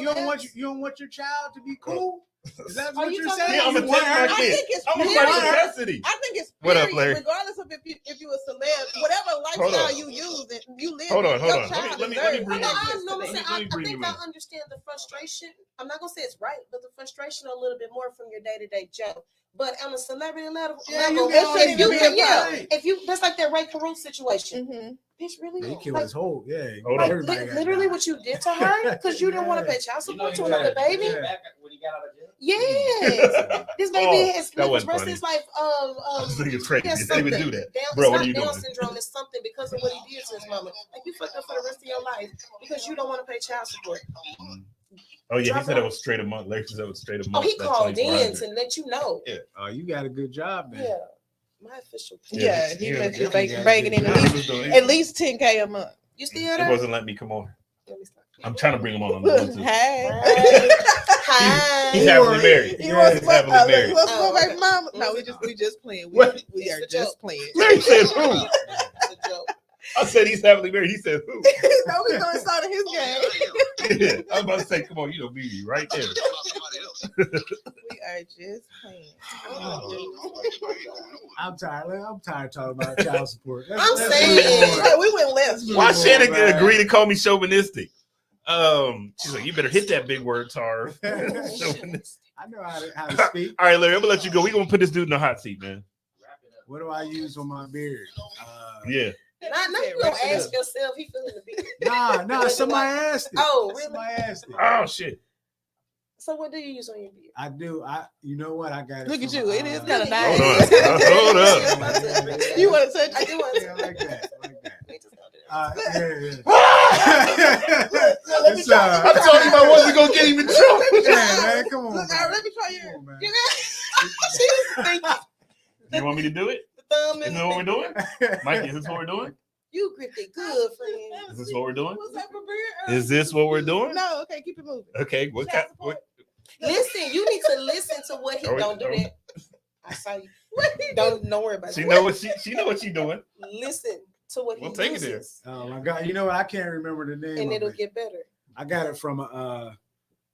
You don't want your child to be cool? Is that Are what you you're talking saying? Yeah, I'm You gonna want take her- my I kid. think it's I'm a period. fucking necessity. I think it's What period, up, Larry? regardless of if you a celeb, whatever Hold lifestyle on. you use and you live. Hold on, in, hold your on. child Let me deserves bring No, you- access I to know. that. Listen, Let me I bring think you I in. understand the frustration. I'm not gonna say it's right, but the frustration a little bit more from your day-to-day Joe. But on a celebrity level, Yeah, you level, get all these people. if you that's like that Ray Caruth situation. Mhm. Bitch, really? They killed Like, his whole, yeah. Hold like on. everybody got literally died. what you did to her because you didn't want to pay child support to another baby. Yeah. When he got out of jail. Yes, this baby Oh, has that lived wasn't the rest of funny. his life. I was thinking it's crazy. Yes, They would something. do that. Down, Bro, it's what not are you Down doing? syndrome. It's something because of what he did to his mama. Like you fucked up for the rest of your life because you don't want to pay child support. Oh yeah, he Drop said it it was straight a month. Larry said it was straight a Oh, month. he that called in 2400. to let you know. Oh, you got a good job, man. Yeah, my official. Yeah, he meant you definitely banging in got at it. least, He was doing- at least 10K a month. You still It there? wasn't letting me come on. Let me stop. I'm trying to bring him on the Bluetooth. Hey. Hi. He's happily married. You want He's some happily married. you want some Oh, baby okay. mama? No, we just playing. What? We are It's a just joke. playing. Larry said who? It's a joke. I said he's happily married. He said who? No, we gonna start his game. Yeah, I was about to say, come on, you know BB right there. We are just playing. I'm tired. I'm tired of talking about child support. I'm Let's saying- move on. Hey, we went left. Why Move on, Shannon man. agree to call me chauvinistic? She's like, you better hit that big word, Tar. Chauvinistic. I know how to speak. All right, Larry, I'm gonna let you go. We're gonna put this dude in the hot seat, man. What do I use on my beard? Yeah. Not you gonna ask yourself. He feeling the beard. Nah. Somebody asked it. Oh, really? Somebody asked it. Oh shit. So what do you use on your beard? I do. You know what? I got it. Look at from, you. It is Look kind of at nice. you. Hold up. You want to touch? I do want Yeah, I to. like that. I like that. We just gonna do that. Yeah. Let me It's, try. I told him I wasn't gonna get him in trouble. yeah, man, come on. Look, man. let me try Come yours. on, man. You got- She's thinking You want me to do it? the thumb Is and this what we're doing? Mike, is this what we're doing? you gripped it good, friend. Is this what we're doing? What's up, beard? Is this what we're doing? No, okay, keep it moving. Okay, what kind? What? Listen, you need to listen to what he Are we- don't do are we- that. I saw you. Don't worry about She it. know what she know what she doing. Listen to what We'll he take it uses, Oh my God! You know what? I can't remember the name. and of it'll it. get better. I got it from a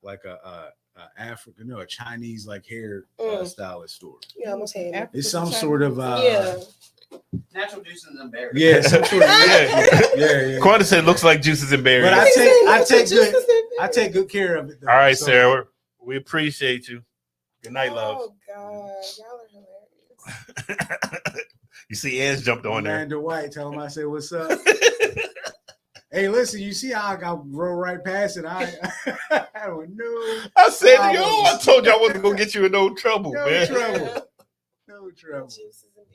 a Chinese like hair stylist store. Yeah, I almost had It's some sort of Natural juices and berries. yeah, some sort of yeah. Quanta said looks like juices and berries. But I take good care of it. Though, All right, so. Sarah. We appreciate you. Good night, love. Oh God, y'all are hilarious. You see, Ange jumped on there. Amanda White, tell him I said what's up. Hey, listen, you see how I got roll right past it? I don't know. I said, yo, I told you I wasn't gonna get you in no trouble, No man. trouble. No trouble. Juices and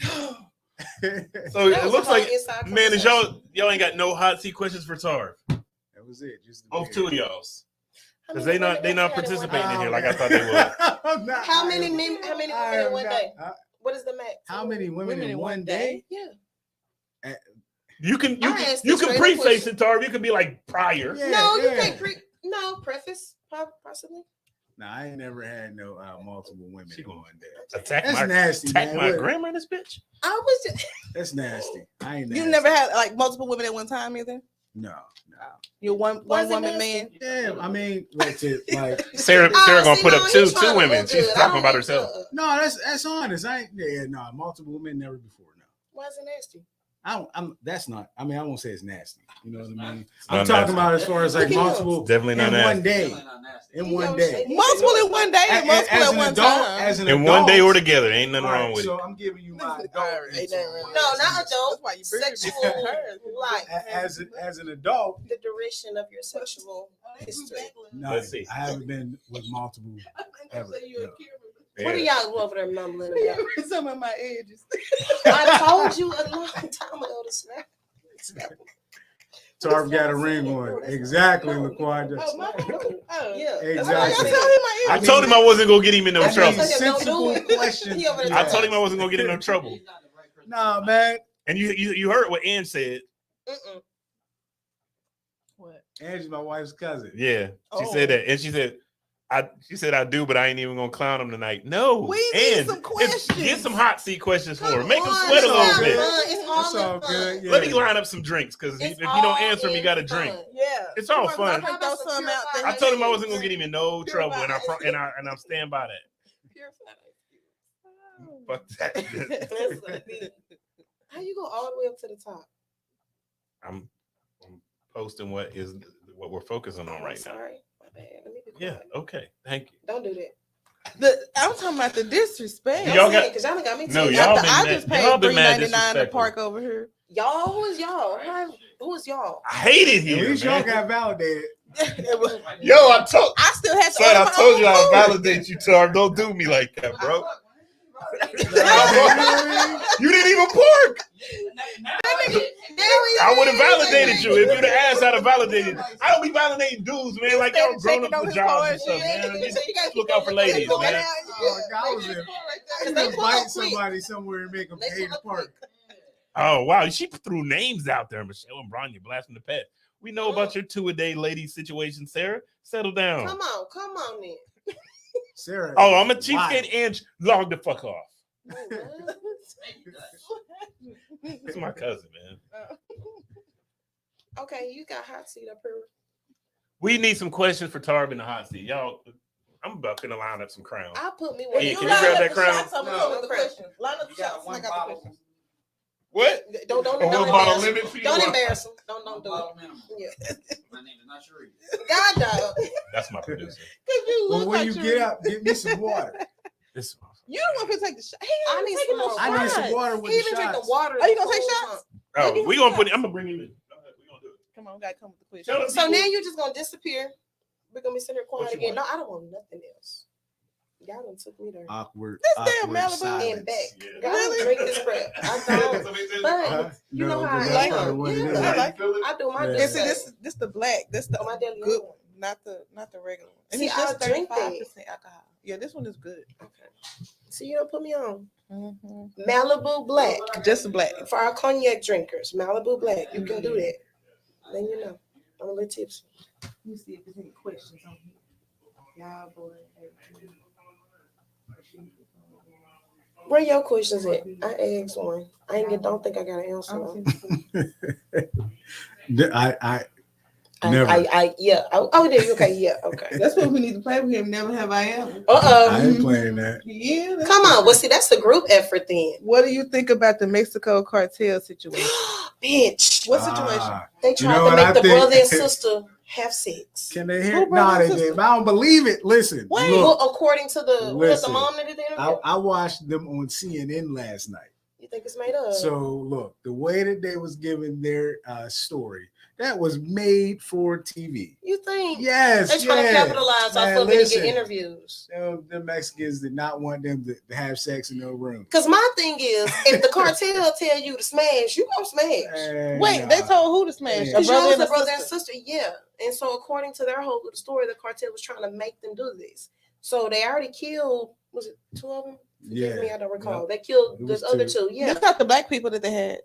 berries. So That it was looks a whole like, inside man, is conversation. y'all ain't got no hot seat questions for Tarv. That was it. Just Both two of y'all's. How Because many they women not have you had in one participating in day? here like I thought they would. How many women in one day? What is the max? How many women in one day? Yeah. You can asked the straight up preface question. it, Tarv. You can be like prior. Yeah, No, you yeah. can't preface possibly. Nah, I ain't never had no multiple women in one day. Attack That's my nasty, man. my What? grandma in this bitch. I was just That's nasty. I ain't. You nasty. never had like multiple women at one time either. No. You're one Was it woman nasty? man. Yeah, I mean, what's it like? Sarah gonna put up two women. She's talking about herself. No, that's honest. I ain't. Yeah, no, multiple women never before. No, Why is it nasty? That's not. I mean, I won't say it's nasty. You know what I mean? It's I'm not talking nasty. about as far as like Look at him. multiple Definitely in not one nasty. day. In one day. Multiple in one day and multiple As at an one adult, time. as an In adult, one day or together, ain't nothing all right, wrong with so it. I'm giving you my All adult. right, ain't nothing wrong with No, it. not adult. That's why you buried Sexual life. As an adult. The duration of your sexual history. No, Let's see. I haven't been with multiple ever. No. What are y'all over there mumbling about? Some of my edges. I told you a long time ago to snap. Tarv got a ring on. Exactly, LaQuadra. Oh, my Yeah. Exactly. I told him I wasn't gonna get him in no I mean, trouble. sensible questions. He over there I told him I wasn't gonna get in no trouble. Nah, man. And you heard what Ann said. Mm-mm. What? Angie's my wife's cousin. Yeah, she Oh. said that, and she said I do, but I ain't even gonna clown him tonight. No, We need Ann, some questions. Get some hot seat questions for her. Come Make them on, sweat a it's little all bit. fun. It's all That's all in fun. good. Yeah. Let me line up some drinks because if It's you don't all answer me, you in got a fun. drink. Yeah. It's all Come on, fun. I'm gonna throw some out there. I told him I wasn't gonna get him in no trouble, and I'm stand by that. Fuck that. How you go all the way up to the top? I'm posting what we're focusing on right now. Sorry, my bad. Let me be Yeah. quiet. Okay. Thank you. Don't do that. I'm talking about the disrespect. Y'all got- because y'all got me. No, too. y'all After been I mad- just y'all paid been mad $3.99 to disrespectful. park over here. Y'all, who is y'all? Who is y'all? I hate it At here, least y'all man. got validated. Yo, I still had to son, order I my told own you I'll food. validate you, Tar. Don't do me like that, bro. You didn't even park. I would have validated you if you'd have asked. I'd have validated. I don't be validating dudes, man. Like y'all grown up for jobs and stuff, man. Just look out for ladies, man. Oh, I was in. You invite somebody somewhere and make them pay to park. Oh wow, she threw names out there, Michelle and Bronya, blasting the pet. We know about your 2-a-day lady situation, Sarah. Settle down. Come on, then. Sarah. Oh, I'm a cheapskate and log the fuck off. That's my cousin, man. Okay, you got hot seat up here. We need some questions for Tarb in the hot seat. Y'all, I'm about to line up some crowns. I'll put me Hey, one. can you grab that crown? Line up the You got shots. one I got the bottle. questions. What? Don't A one embarrass bottle him. limit for you? Don't embarrass him. Don't One do bottle minimum. it. Yeah. My name is not sure. God dog. That's my producer. Well, when you get up, get me some water. This You don't want to take the shot. I need some more. I need some water with He the even drink the shots. water. Are you gonna take Cold shots? time. Oh, we gonna put. I'm gonna bring him in. Go ahead, we gonna do it. Come on, we gotta come with the Tell questions. them So people- now you're just gonna disappear. We're gonna be sitting here quiet What you again. want? No, I don't want nothing else. Y'all done took me there. Awkward. This damn awkward Malibu silence. And back. Yeah. I don't Really? drink this crap. I don't. But you know how I that's like probably it. what it Yeah, is. I like I do my Yeah. And good see, stuff. this the black. This the Oh, my deli good one. one, not the regular one. And See, it's just I drink that. 35% alcohol. Yeah, this one is good. Okay. So you don't put me on. Mhm. Malibu Black. Just the black. For our cognac drinkers, Malibu Black. You can do that. Then you know. I'm a little tipsy. Let me see if there's any questions on here. Y'all boy. Where your questions at? I asked one. Don't think I got an answer. one. Never. Oh, there. Okay, yeah, okay. That's what we need to play with him. Never have I ever. I ain't playing that. Yeah. Come on. Well, see, that's a group effort then. What do you think about the Mexico cartel situation? Bitch. What situation? They tried to make the brother and sister have sex. Can they hear? No, they did. I don't believe it. Listen. Wait. Look, Well, according to the mom that did the interview? I watched them on CNN last night. You think it's made up? So look, the way that they was giving their story, that was made for TV. You think? Yes. They're trying to capitalize off of it and get interviews. The Mexicans did not want them to have sex in no room. Because my thing is, if the cartel tell you to smash, you gonna smash. Wait, they told who to smash? Because you was a brother and sister. Yeah. And so according to their whole little story, the cartel was trying to make them do this. So they already killed, was it 2 of them? Forgive me, I don't recall. Yep. They killed the other 2. Yeah. That's not the black people that they had.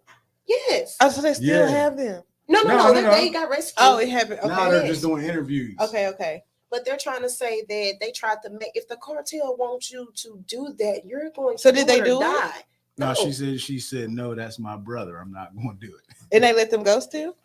Yes. Oh, so they still have them. No. They got rescued. Oh, it happened. Okay. Now they're just doing interviews. Okay. But they're trying to say that they tried to make, if the cartel wants you to do that, you're going to So did they do it? die. No, she said, no, that's my brother. I'm not going to do it. And they let them go still?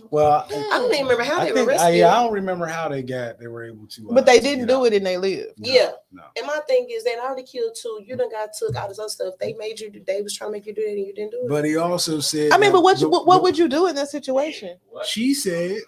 Well, I don't even remember how they were I rescued. don't remember how they were able to. But they didn't do it and they lived. Yeah. No. And my thing is, they already killed 2. You done got took out of other stuff. They made you. They was trying to make you do it, and you didn't do it. But he also said. I mean, but what would you do in that situation? She said.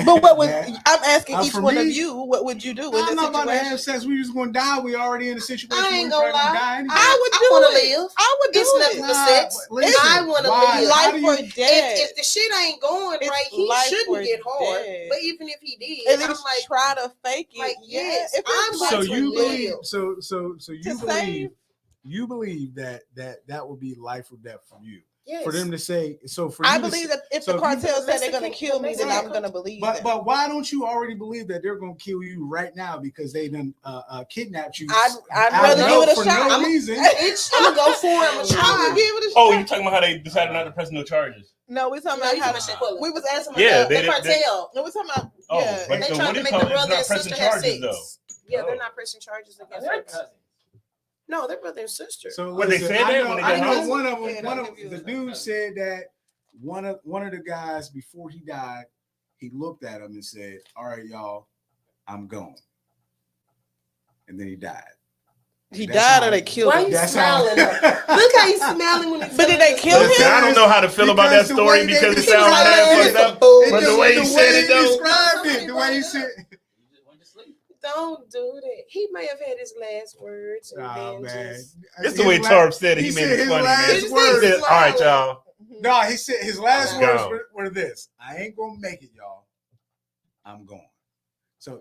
But what would I'm asking each one of me, you? What would you do in I'm that not about to situation? have sex. We just gonna die. We already in a situation. I ain't where gonna lie. die anyway. I would do wanna it. live. I would do It's it. nothing but sex. Listen, I want to why? live. How Life do you- or death. If the shit ain't going It's right, he life shouldn't or get hard. death. But even if he did, At I'm least like, try to fake it. like, Yeah. yes, If it's I'm So life or you death. believe? So save. you believe that would be life or death for you? yes. For them to say so. For I you to believe say- that if so the if you- cartel said they're gonna Mexican- kill me, then I'm Mexican- gonna believe But that. but why don't you already believe that they're gonna kill you right now because they done rather give it a for shot. No I'm- reason. I'm gonna go for him. I'm gonna give it a Oh, shot. you talking about how they decided not to press no charges? No, we're talking No, about you how talking about we was asking Yeah, about they- the cartel. no, we're talking about Oh, yeah. but They so tried what to do make you the call it? brother Not and pressing sister have charges sex. though. Yeah, Oh. they're not pressing charges against They're her. cousins. No, they're brother and sister. So But they listen, said that I know, when they I got know home? one of Yeah, them. One they of give you the a dude said that one of the guys before he died, he looked at him and said, "All right, y'all, I'm gone," and then he died. He That's died how- or they killed Why him. you That's how- smiling? Look how he's smiling when he's But did they kill Listen, him? I don't know how to feel about that Because the story way they because it described sounds it, bad it's fucked a up. fool. But the way he said it though, described it, the way he said. Don't do that. He may have had his last words and Nah, then man. just. it's the way Tarp said it. He he made said it his funny, man. last He words. said, "All right, y'all." No, he said his last I'm words gone. were this: "I ain't gonna make it, y'all. I'm gone."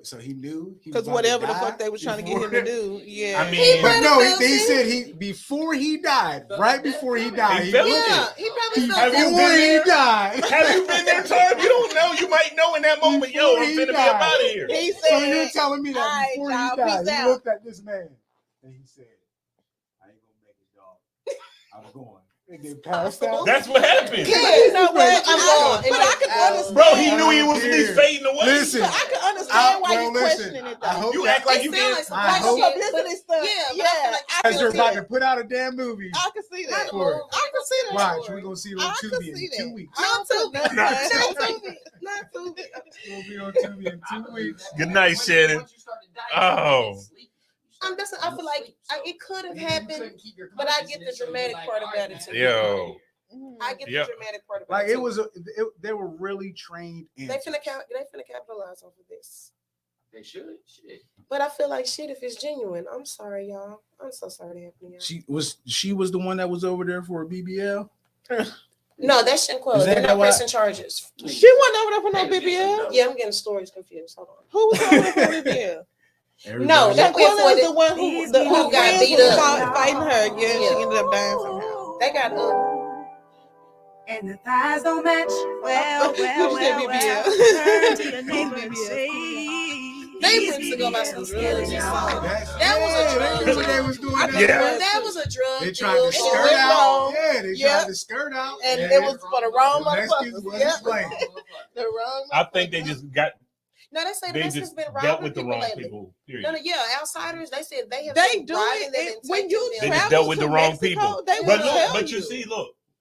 So he knew he was Because about whatever to the die fuck they was trying to get him to do, yeah. I mean, But no, felt he it. said before he died, right before he died, He felt looked Yeah, at he probably felt Have you that been way. there? he died. have you been there, Tarp? You don't know. You might know in that moment. Yo, I'm finna be up out of here. He So you're said, telling me that "All right, before y'all, he died, peace he out." looked at this man and he said, "I ain't gonna make it, y'all. I'm going." And then passed out. That's what happened. Yeah, you know what? I'm going. But I can understand. Bro, he knew he was at least fading away. Listen, But I can understand why you listen, questioning it I though. hope You that- act like It you sound did. like some I Like a hope- bullshit, publicity but- stunt. yeah, but I feel Yeah, like I Because can you're see about that. to put out a damn movie. I can see that. For it. I can see that. Watch, we're gonna see it on I can Tubi see in that. 2 weeks. Not Tubi. Not Not Tubi. Tubi. Not Tubi. It's gonna be on Tubi in 2 weeks. Good night, Shannon. Oh. I feel like it could have happened, but I get the dramatic part about it too. Yo. I get Yep. the dramatic part about Like it. it too. was, they were really trained. They finna capitalize off of this. They should. Shit. But I feel like shit if it's genuine. I'm sorry, y'all. I'm so sorry to happen, y'all. She was the one that was over there for a BBL. No, that's Shanquella. Is that They're not why- pressing charges. She wasn't over there for no BBL. Yeah, I'm getting stories confused. Hold on. Who was over there for BBL? No, that went Shaquilla for is the one who who got friends beat was up. fighting her. Yeah, Yeah. she ended up dying somehow. They got And the thighs don't match. Well, Who well, said well, BBL? well. Turn to your neighbor and BBL. say, they went to go buy some drugs. That was a drug That's what they deal. was doing. Yeah. That was a drug They deal. tried to and it skirt went out. wrong. Yeah, they Yeah. tried to skirt out. And Yeah. it was for the wrong The Mexicans motherfuckers. wasn't Yeah. playing. The wrong I think they just got, No, they say the they Mexicans just been dealt robbing with the people wrong lately. people. Period. No, yeah, outsiders. They said they have They been do robbing it them and and when taking you They them. just travel dealt with to the wrong Mexico, people. they But will look, tell but you. you see, look,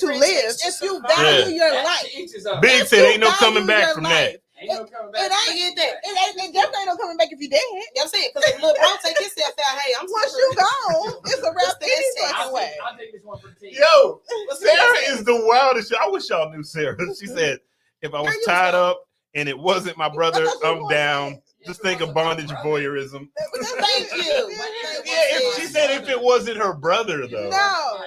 to live. If you value your life, Big if said you ain't no value coming back your from life, that. Ain't no coming back. It ain't that. It definitely ain't no coming back if you dead. I'm saying, because if Lil Bro take himself out, hey, I'm Once you gone, it's a wrap any I'll fucking way. I'll take this one for the team. Yo, Sarah is the wildest. I wish y'all knew Sarah. She said, if I was tied up and it wasn't my brother, I'm down. Just think of bondage voyeurism. Thank you. Yeah, she said if it wasn't her brother, though. No.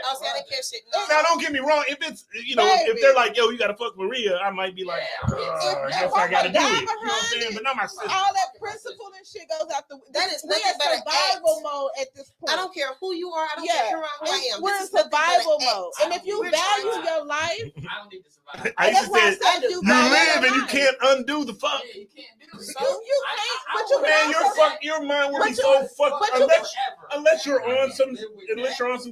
I'll say I didn't catch it. Now, don't get me wrong. If it's, if they're like, yo, you got to fuck Maria, I might be like, I guess I got to do it. You know what I'm saying? But not my sister. All that principle and shit goes out the. That is we're in nothing but an survival mode at this point. I don't care who you are. I don't care who I am. We're in This is nothing but an survival act. mode, and if you value your life, I don't need to survive. I used to say, you you live and you can't undo the fuck. Yeah, you can't do it. You can't. But you Man, your mind will be so fucked unless you're on some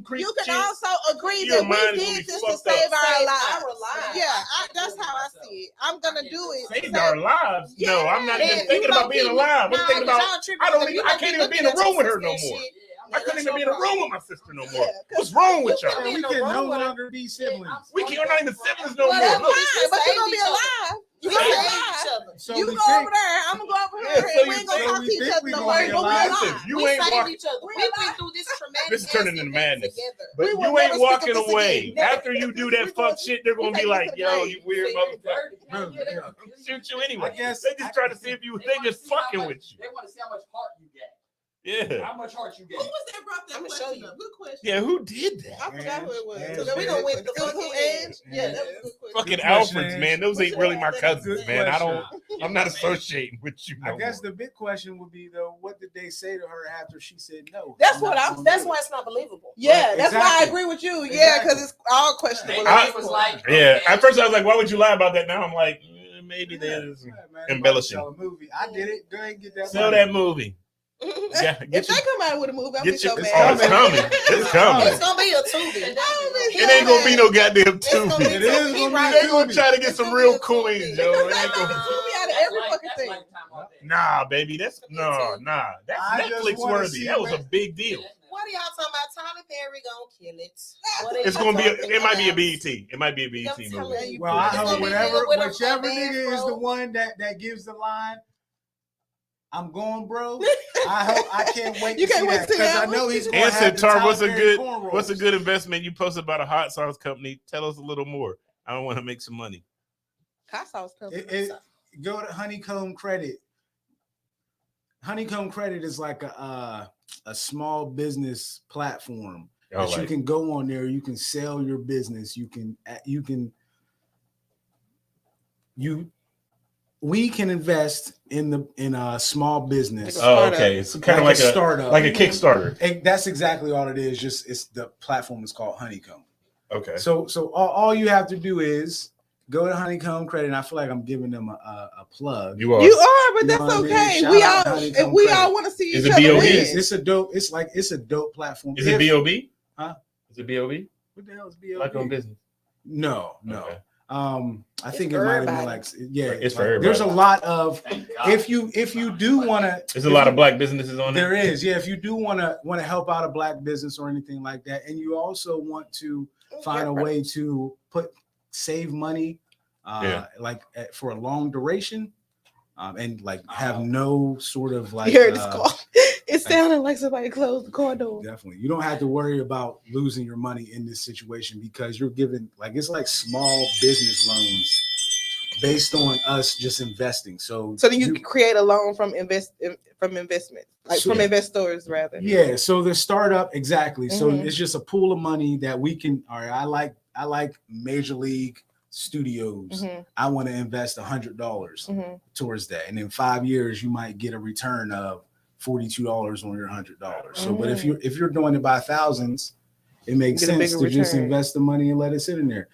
creep You can shit. also agree Your that mind we is gonna did be this to fucked up. save our Save lives. our lives. Yeah, that's how I see it. I'm gonna do it. Saved our lives. No, I'm not even Yeah, thinking you about know, being people- alive. I'm Nah, thinking but about y'all tripping I don't because even you I can't even be in looking a at room with your her no sister and more. shit. I couldn't even be in a room with my sister no more. Yeah, What's wrong with you y'all? can We in a can no room with her. longer be siblings. We're not even siblings no Well, more. that's Look, fine, But you're saved gonna be each other. alive. We You're gonna be saved alive. each other. So You we go think- over there, I'm gonna go over Yeah, here, so and we you ain't gonna think- talk so to we each think other we no gonna more. be But we alive? alive. Listen, you We ain't saved walking. each other. We've been through this traumatic. This is turning into incident madness. together. But We will you never ain't speak of walking this away. again. After you do that fuck shit, they're gonna be like, yo, you weird motherfucker. Shoot you anyway. I guess- they just try to see if you they just fucking with you. They want to see how much heart you get. Yeah. How much heart you Who get. was that brought that I'ma show question you. up? Good question. Yeah, who did that? I forgot who it was. And- So we and- gonna win. and- It was who Edge? Yeah, that was a good question. Fucking Good question, Alfreds, Ash. man. Those ain't really my cousins, Good man. question. I'm not associating with you. I No guess more. the big question would be though, what did they say to her after she said no? That's what I'm- That's why it's not believable. Yeah, that's why I Exactly. agree with you. Yeah, because it's all questionable. at I- this was point. like, Yeah. At first I was like, why would you lie about that? Now I'm like, maybe there's man, embellishing. sell a movie. I get it. Go ahead and get that. sell money. that movie. Yeah, If get they you. come out with a movie, I'll be Get so you. mad. Oh, it's coming. It's coming. It's gonna be a Tubi. It ain't gonna be no goddamn It's gonna be Tubi. It is Tubi. He gonna be right. They gonna try to get some real coins, yo. It ain't gonna. Tubi out of every fucking thing. Nah, baby, that's nah. That's I just Netflix wanna worthy. see That was a it. big deal. What are y'all talking about? Tyler Perry gonna kill it. What are It's y'all gonna be. talking It might be a about? BET. It might be a I'm BET telling movie. you. Well, I It's hope gonna be whichever nigga with a whichever dance, nigga is bro. the one that gives the line. I'm going, bro. I hope I can't wait. You to can't see wait that to see because that I know one? he's going to Answer, have the Tar. Tyler What's a Perry good? cornrows. What's a good investment you posted about a hot sauce company? Tell us a little more. I don't want to make some money. Hot sauce company. Go to Honeycomb Credit. Honeycomb Credit is like a small business platform Oh, that you like, can go on there. You can sell your business. We can invest in a small business. oh, okay. It's kind of like a startup, like a Kickstarter. And that's exactly all it is. Just it's the platform is called Honeycomb. Okay. So all you have to do is go to Honeycomb Credit. And I feel like I'm giving them a plug. You are. You are, but You that's know what I mean? okay. Shout We out all Honeycomb if we Credit. all want to see Is each it other B.O.B.? win. It's a dope. It's a dope platform. Is it B.O.B.? Huh? Is it B.O.B.? What the hell is B.O.B.? Like on business. No. Okay. I It's think it for might have been everybody. like It's for there's a everybody. lot of if you do want to. There's a lot of black businesses on there. There is, yeah. If you do want to help out a black business or anything like that, and you also want to find a way to save money, for a long duration, and like have no sort of like. You heard this call. It sounded like somebody closed the car door. Definitely, you don't have to worry about losing your money in this situation because you're given it's like small business loans based on us just investing. So then you can create a loan from investment, from investors rather. Yeah, so the startup exactly. So Mhm. it's just a pool of money that we can. All right, I like Major League Studios. Mhm. I want to invest $100 Mhm. towards that, and in 5 years you might get a return of $42 on your $100. So, but if you're doing it by thousands, it makes Get a sense bigger to just return. invest the money and let it sit in there.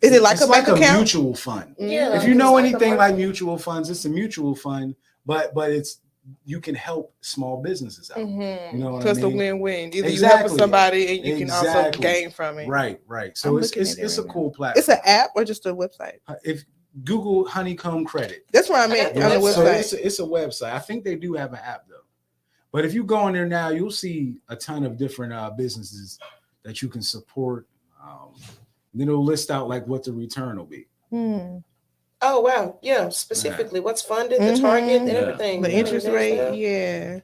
Is it like It's a bank account? mutual fund? Yeah. If you know It's like anything a- like mutual funds, it's a mutual fund, but it's you can help small businesses out. Mm-hmm. You know what So I it's a mean? win-win. Either you Exactly. help somebody and you can also Exactly. gain from it. Right. So I'm it's looking at it it's a right cool platform. It's an app or just a website? If Google Honeycomb Credit. That's where I'm at on the So website. it's a website. I think they do have an app though. But if you go on there now, you'll see a ton of different businesses that you can support. Then it'll list out like what the return will be. Oh wow, yeah. Specifically, what's funded, the target, and Mhm. everything. The Yeah, interest there's rate, that. yeah.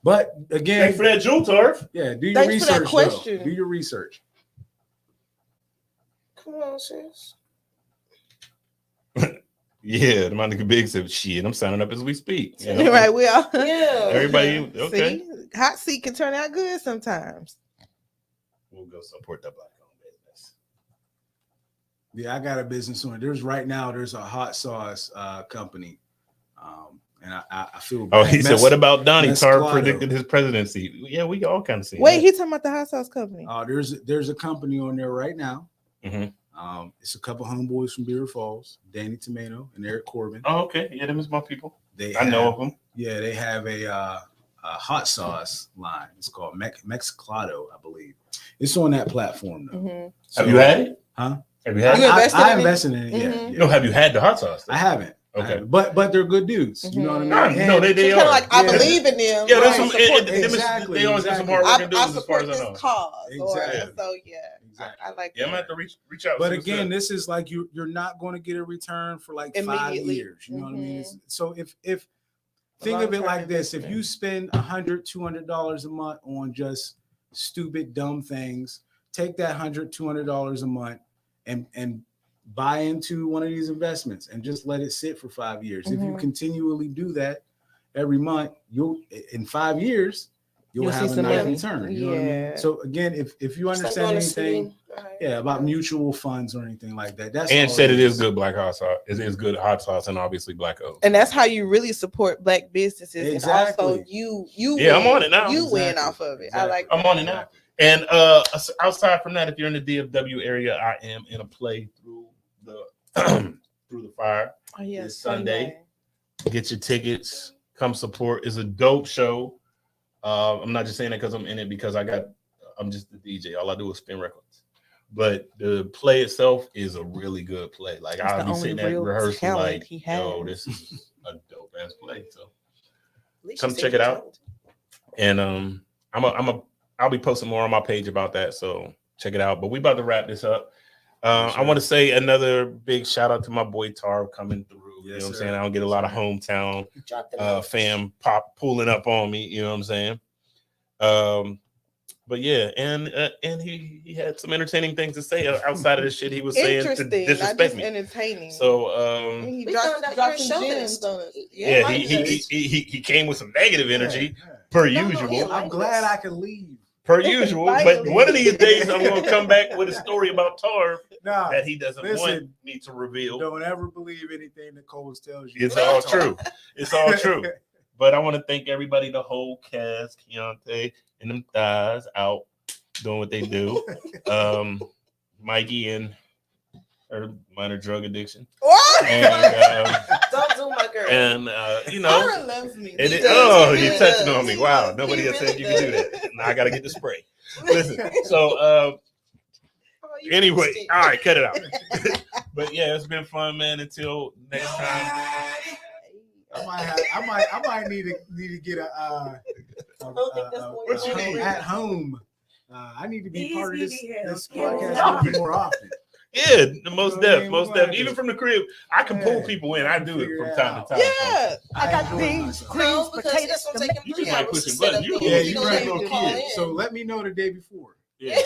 But again, Thanks for that, Jewel Turf. yeah, do your Thanks for that research. question. Though. Do your research. Come on, sis. Yeah, the Monica Big said, "Shit, I'm signing up as we speak." You know? Right, we all. Yeah. Everybody, okay. See, hot seat can turn out good sometimes. We'll go support that black-owned business. Yeah, I got a business on it. There's a hot sauce company, and I feel. Oh, he said, "What about Donnie? Tar Mesclado. predicted his presidency." Yeah, we all kind of see. Wait, that. he talking about the hot sauce company? There's a company on there right now. Mhm. It's a couple homeboys from Beaver Falls, Danny Tomato and Eric Corbin. Oh, okay. Yeah, them is my people. I know of them. Yeah, they have a hot sauce line. It's called Mexclado, I believe. It's on that platform though. Mm-hmm. Have you had it? Huh? Have you had You it? invested I in it? invested in it. Mhm. Yeah. No, have you had the hot sauce? I haven't. Okay. But they're good dudes. You know what I mean? No, they Kind are. of like I Yeah. believe in them. Yeah, there's right, some. support them. Exactly, They always get some exactly. hard working I dudes as far support as I this know. cause. Exactly. Or, so yeah, Exactly. I like. Yeah, I'm that. gonna have to reach out. But see what's again, up. this is like you're not going to get a return for like 5 Immediately. years. You know what I mean? Mhm. So if think of it long-term like this: if investment. you spend $100-$200 a month on just stupid, dumb things, take that $100-$200 a month and buy into one of these investments and just let it sit for 5 years. If you Mhm. continually do that every month, you'll in 5 years you'll You'll see have a some nice money. return. You know what I mean? Yeah. So again, if you It's like understand going to anything, sleep. All right. yeah, about mutual funds or anything like that, that's And all said it is good black hot sauce. It is good hot sauce and obviously black oak. And that's how you really support black businesses. Exactly. And also you Yeah, win. I'm on it now. You win Exactly. off of it. I Exactly. like I'm that. on it now. And outside from that, if you're in the DFW area, I am in a play through the through the fire. Oh, yeah, This Sunday. Get your tickets. Come support. It's a dope show. I'm not just saying that because I'm in it because I'm just the DJ. All I do is spin records. But the play itself is a really good play. Like That's I'll the be only sitting at real rehearsal talent like, he yo, has. this is a dope ass play. So At least come you said check you it out. told. and I'll be posting more on my page about that. So check it out. But we about to wrap this up. I want to say another big shout out to my boy Tarv coming through. You know what I'm saying? I don't get a lot of hometown Drop the notes. fam pulling up on me. You know what I'm saying? But yeah, and he had some entertaining things to say outside of the shit he was saying to Interesting, not disrespect just me. entertaining. So he We dropped found out some you're a gems chauvinist. on us. yeah, like this. he came with some negative energy Yeah. per No, usual. he I'm like glad this. I could leave. Per usual, but Finally. one of these days I'm gonna come back with a story about Tarv Nah, that he doesn't want listen, me to reveal. don't ever believe anything Nicole tells you. It's all true. It's all true. But I want to thank everybody, the whole cast, Keontae and them thighs out doing what they do. Mikey and her minor drug addiction. What? And Don't do my girl. you know, Tyra loves me. it He is, does. oh, He you're really touching does. on me. Wow, He nobody else really said you can do does. that. Now I gotta get the spray. Listen, so Oh, you anyway, missed it. all right, cut it out. But yeah, it's been fun, man. Until next time. I might need to get a What you need? at home. I need to be These part of this videos. podcast more often. Yeah, the most You know what I def, mean? most We're def. gonna Even have from the crib, I can pull Yeah. people in. I do it Figure from it time out. to time. Yeah. I got enjoy beans, myself. greens, No, because potatoes, it's gonna take him You 3 just like hours to pushing set buttons. up You there. Yeah, You you don't right, let little him call kid. in. So let me know the day before. Yeah.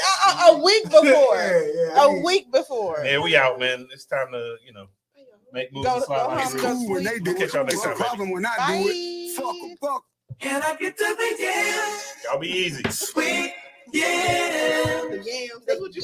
A week before. yeah, A week before. Man, we out, man. It's time to, make moves Go- and slide go like home, a go groove. sleep. they do We'll catch y'all next time, baby. problem when I do it. Fuck Bye. 'em, fuck. Can I get to the end? Y'all be easy. Sweet, yeah. The yams. That's what you